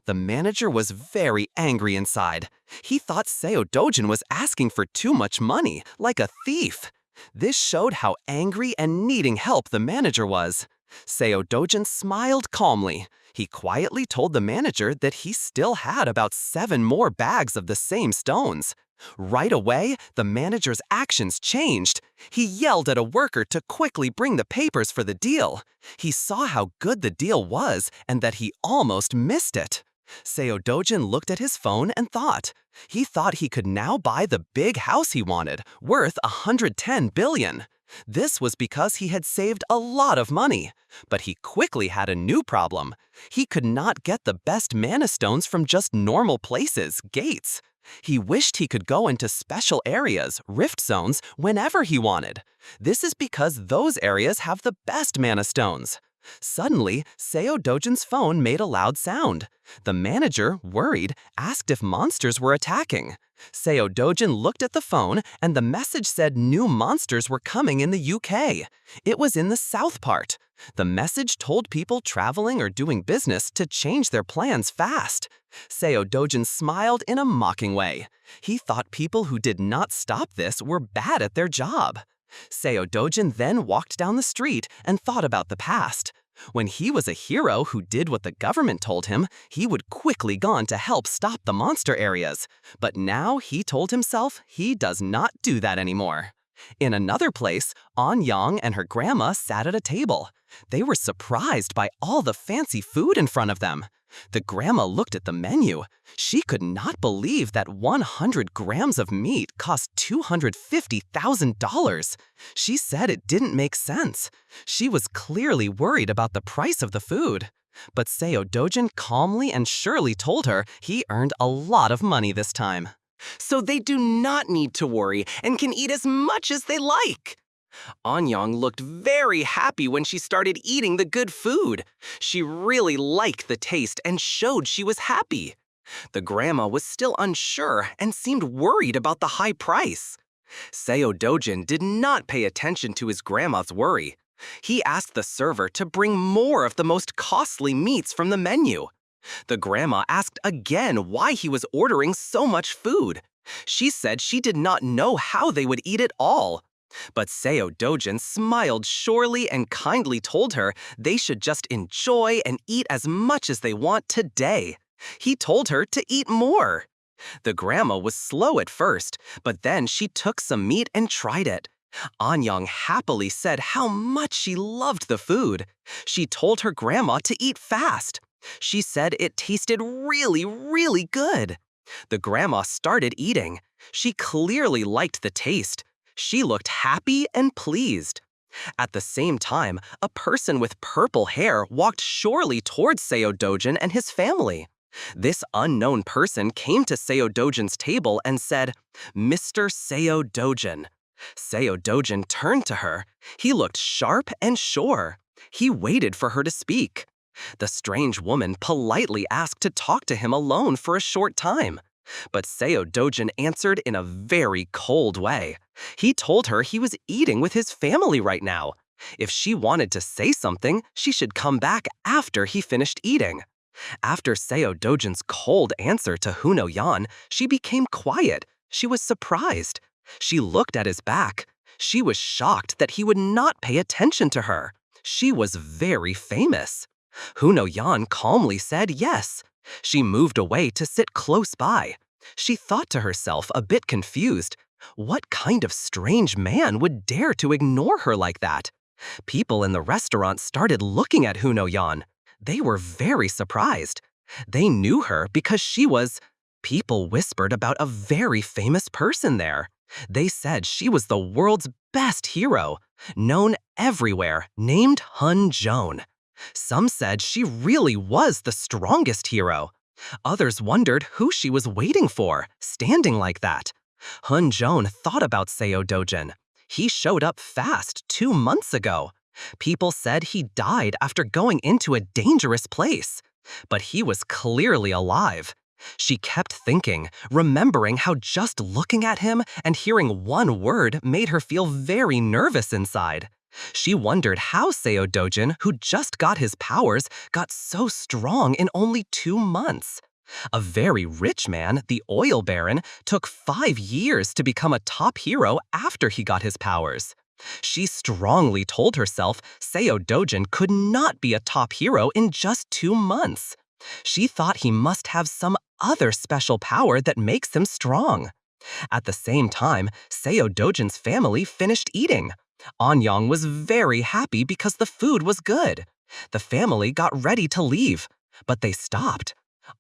The manager was very angry inside. He thought Seo Dojin was asking for too much money, like a thief. This showed how angry and needing help the manager was. Seo Dojin smiled calmly. He quietly told the manager that he still had about 7 more bags of the same stones. Right away, the manager's actions changed. He yelled at a worker to quickly bring the papers for the deal. He saw how good the deal was and that he almost missed it. Seo Dojin looked at his phone and thought. He thought he could now buy the big house he wanted, worth 110 billion. This was because he had saved a lot of money. But he quickly had a new problem. He could not get the best mana stones from just normal places, gates. He wished he could go into special areas, rift zones, whenever he wanted. This is because those areas have the best mana stones. Suddenly, Seo Dojin's phone made a loud sound. The manager, worried, asked if monsters were attacking. Seo Dojin looked at the phone, and the message said new monsters were coming in the UK. It was in the south part. The message told people traveling or doing business to change their plans fast. Seo Dojin smiled in a mocking way. He thought people who did not stop this were bad at their job. Seo Dojin then walked down the street and thought about the past. When he was a hero who did what the government told him, he would quickly gone to help stop the monster areas. But now he told himself he does not do that anymore. In another place, An Yang and her grandma sat at a table. They were surprised by all the fancy food in front of them. The grandma looked at the menu. She could not believe that 100 grams of meat cost $250,000. She said it didn't make sense. She was clearly worried about the price of the food. But Seo Dojin calmly and surely told her he earned a lot of money this time. So they do not need to worry and can eat as much as they like. Anyang looked very happy when she started eating the good food. She really liked the taste and showed she was happy. The grandma was still unsure and seemed worried about the high price. Seo Dojin did not pay attention to his grandma's worry. He asked the server to bring more of the most costly meats from the menu. The grandma asked again why he was ordering so much food. She said she did not know how they would eat it all. But Seo Dojin smiled surely and kindly told her they should just enjoy and eat as much as they want today. He told her to eat more. The grandma was slow at first, but then she took some meat and tried it. Anyang happily said how much she loved the food. She told her grandma to eat fast. She said it tasted really, really good. The grandma started eating. She clearly liked the taste. She looked happy and pleased. At the same time, a person with purple hair walked surely towards Seo Dojin and his family. This unknown person came to Seo Dojin's table and said, "Mr. Seo Dojin." Seo Dojin turned to her. He looked sharp and sure. He waited for her to speak. The strange woman politely asked to talk to him alone for a short time. But Seo Dojin answered in a very cold way. He told her he was eating with his family right now. If she wanted to say something, she should come back after he finished eating. After Seo Dojin's cold answer to Huno Yan, she became quiet. She was surprised. She looked at his back. She was shocked that he would not pay attention to her. She was very famous. Huno Yan calmly said yes. She moved away to sit close by. She thought to herself, a bit confused, what kind of strange man would dare to ignore her like that? People in the restaurant started looking at Huno Yan. They were very surprised. They knew her because she was... People whispered about a very famous person there. They said she was the world's best hero, known everywhere, named Hun Joan. Some said she really was the strongest hero. Others wondered who she was waiting for, standing like that. Hun Joan thought about Seo Dojin. He showed up fast 2 months ago. People said he died after going into a dangerous place. But he was clearly alive. She kept thinking, remembering how just looking at him and hearing one word made her feel very nervous inside. She wondered how Seo Dojin, who just got his powers, got so strong in only 2 months. A very rich man, the oil baron, took 5 years to become a top hero after he got his powers. She strongly told herself Seo Dojin could not be a top hero in just 2 months. She thought he must have some other special power that makes him strong. At the same time, Seo Dojin's family finished eating. Anyang was very happy because the food was good. The family got ready to leave, but they stopped.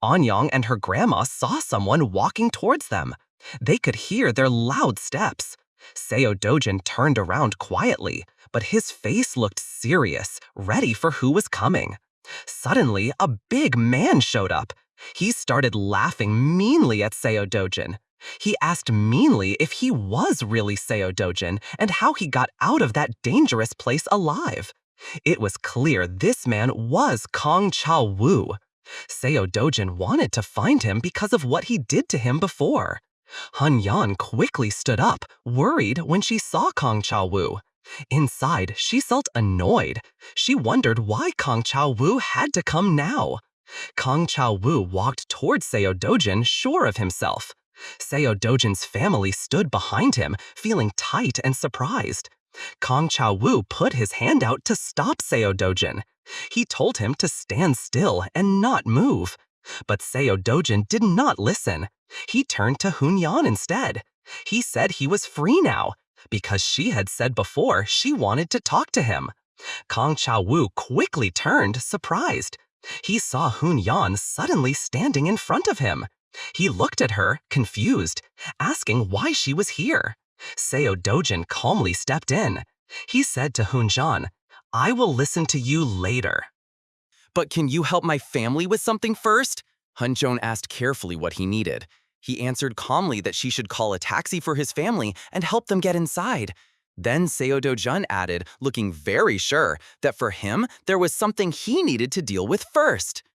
Anyang and her grandma saw someone walking towards them. They could hear their loud steps. Seo Dojin turned around quietly, but his face looked serious, ready for who was coming. Suddenly, a big man showed up. He started laughing meanly at Seo Dojin. He asked meanly if he was really Seo Dojin and how he got out of that dangerous place alive. It was clear this man was Kong Chao Wu. Seo Dojin wanted to find him because of what he did to him before. Hun Yan quickly stood up, worried when she saw Kong Chao Wu. Inside, she felt annoyed. She wondered why Kong Chao Wu had to come now. Kong Chao Wu walked towards Seo Dojin, sure of himself. Seo Dojin's family stood behind him, feeling tight and surprised. Kong Chao Wu put his hand out to stop Seo Dojin. He told him to stand still and not move. But Seo Dojin did not listen. He turned to Hun Yan instead. He said he was free now, because she had said before she wanted to talk to him. Kong Chao Wu quickly turned, surprised. He saw Hun Yan suddenly standing in front of him. He looked at her, confused, asking why she was here. Seo Dojin calmly stepped in. He said to Hun Yan, "I will listen to you later." But can you help my family with something first? Hun Joan asked carefully what he needed. He answered calmly that she should call a taxi for his family and help them get inside. Then Seo Dojin added, looking very sure, that for him, there was something he needed to deal with first.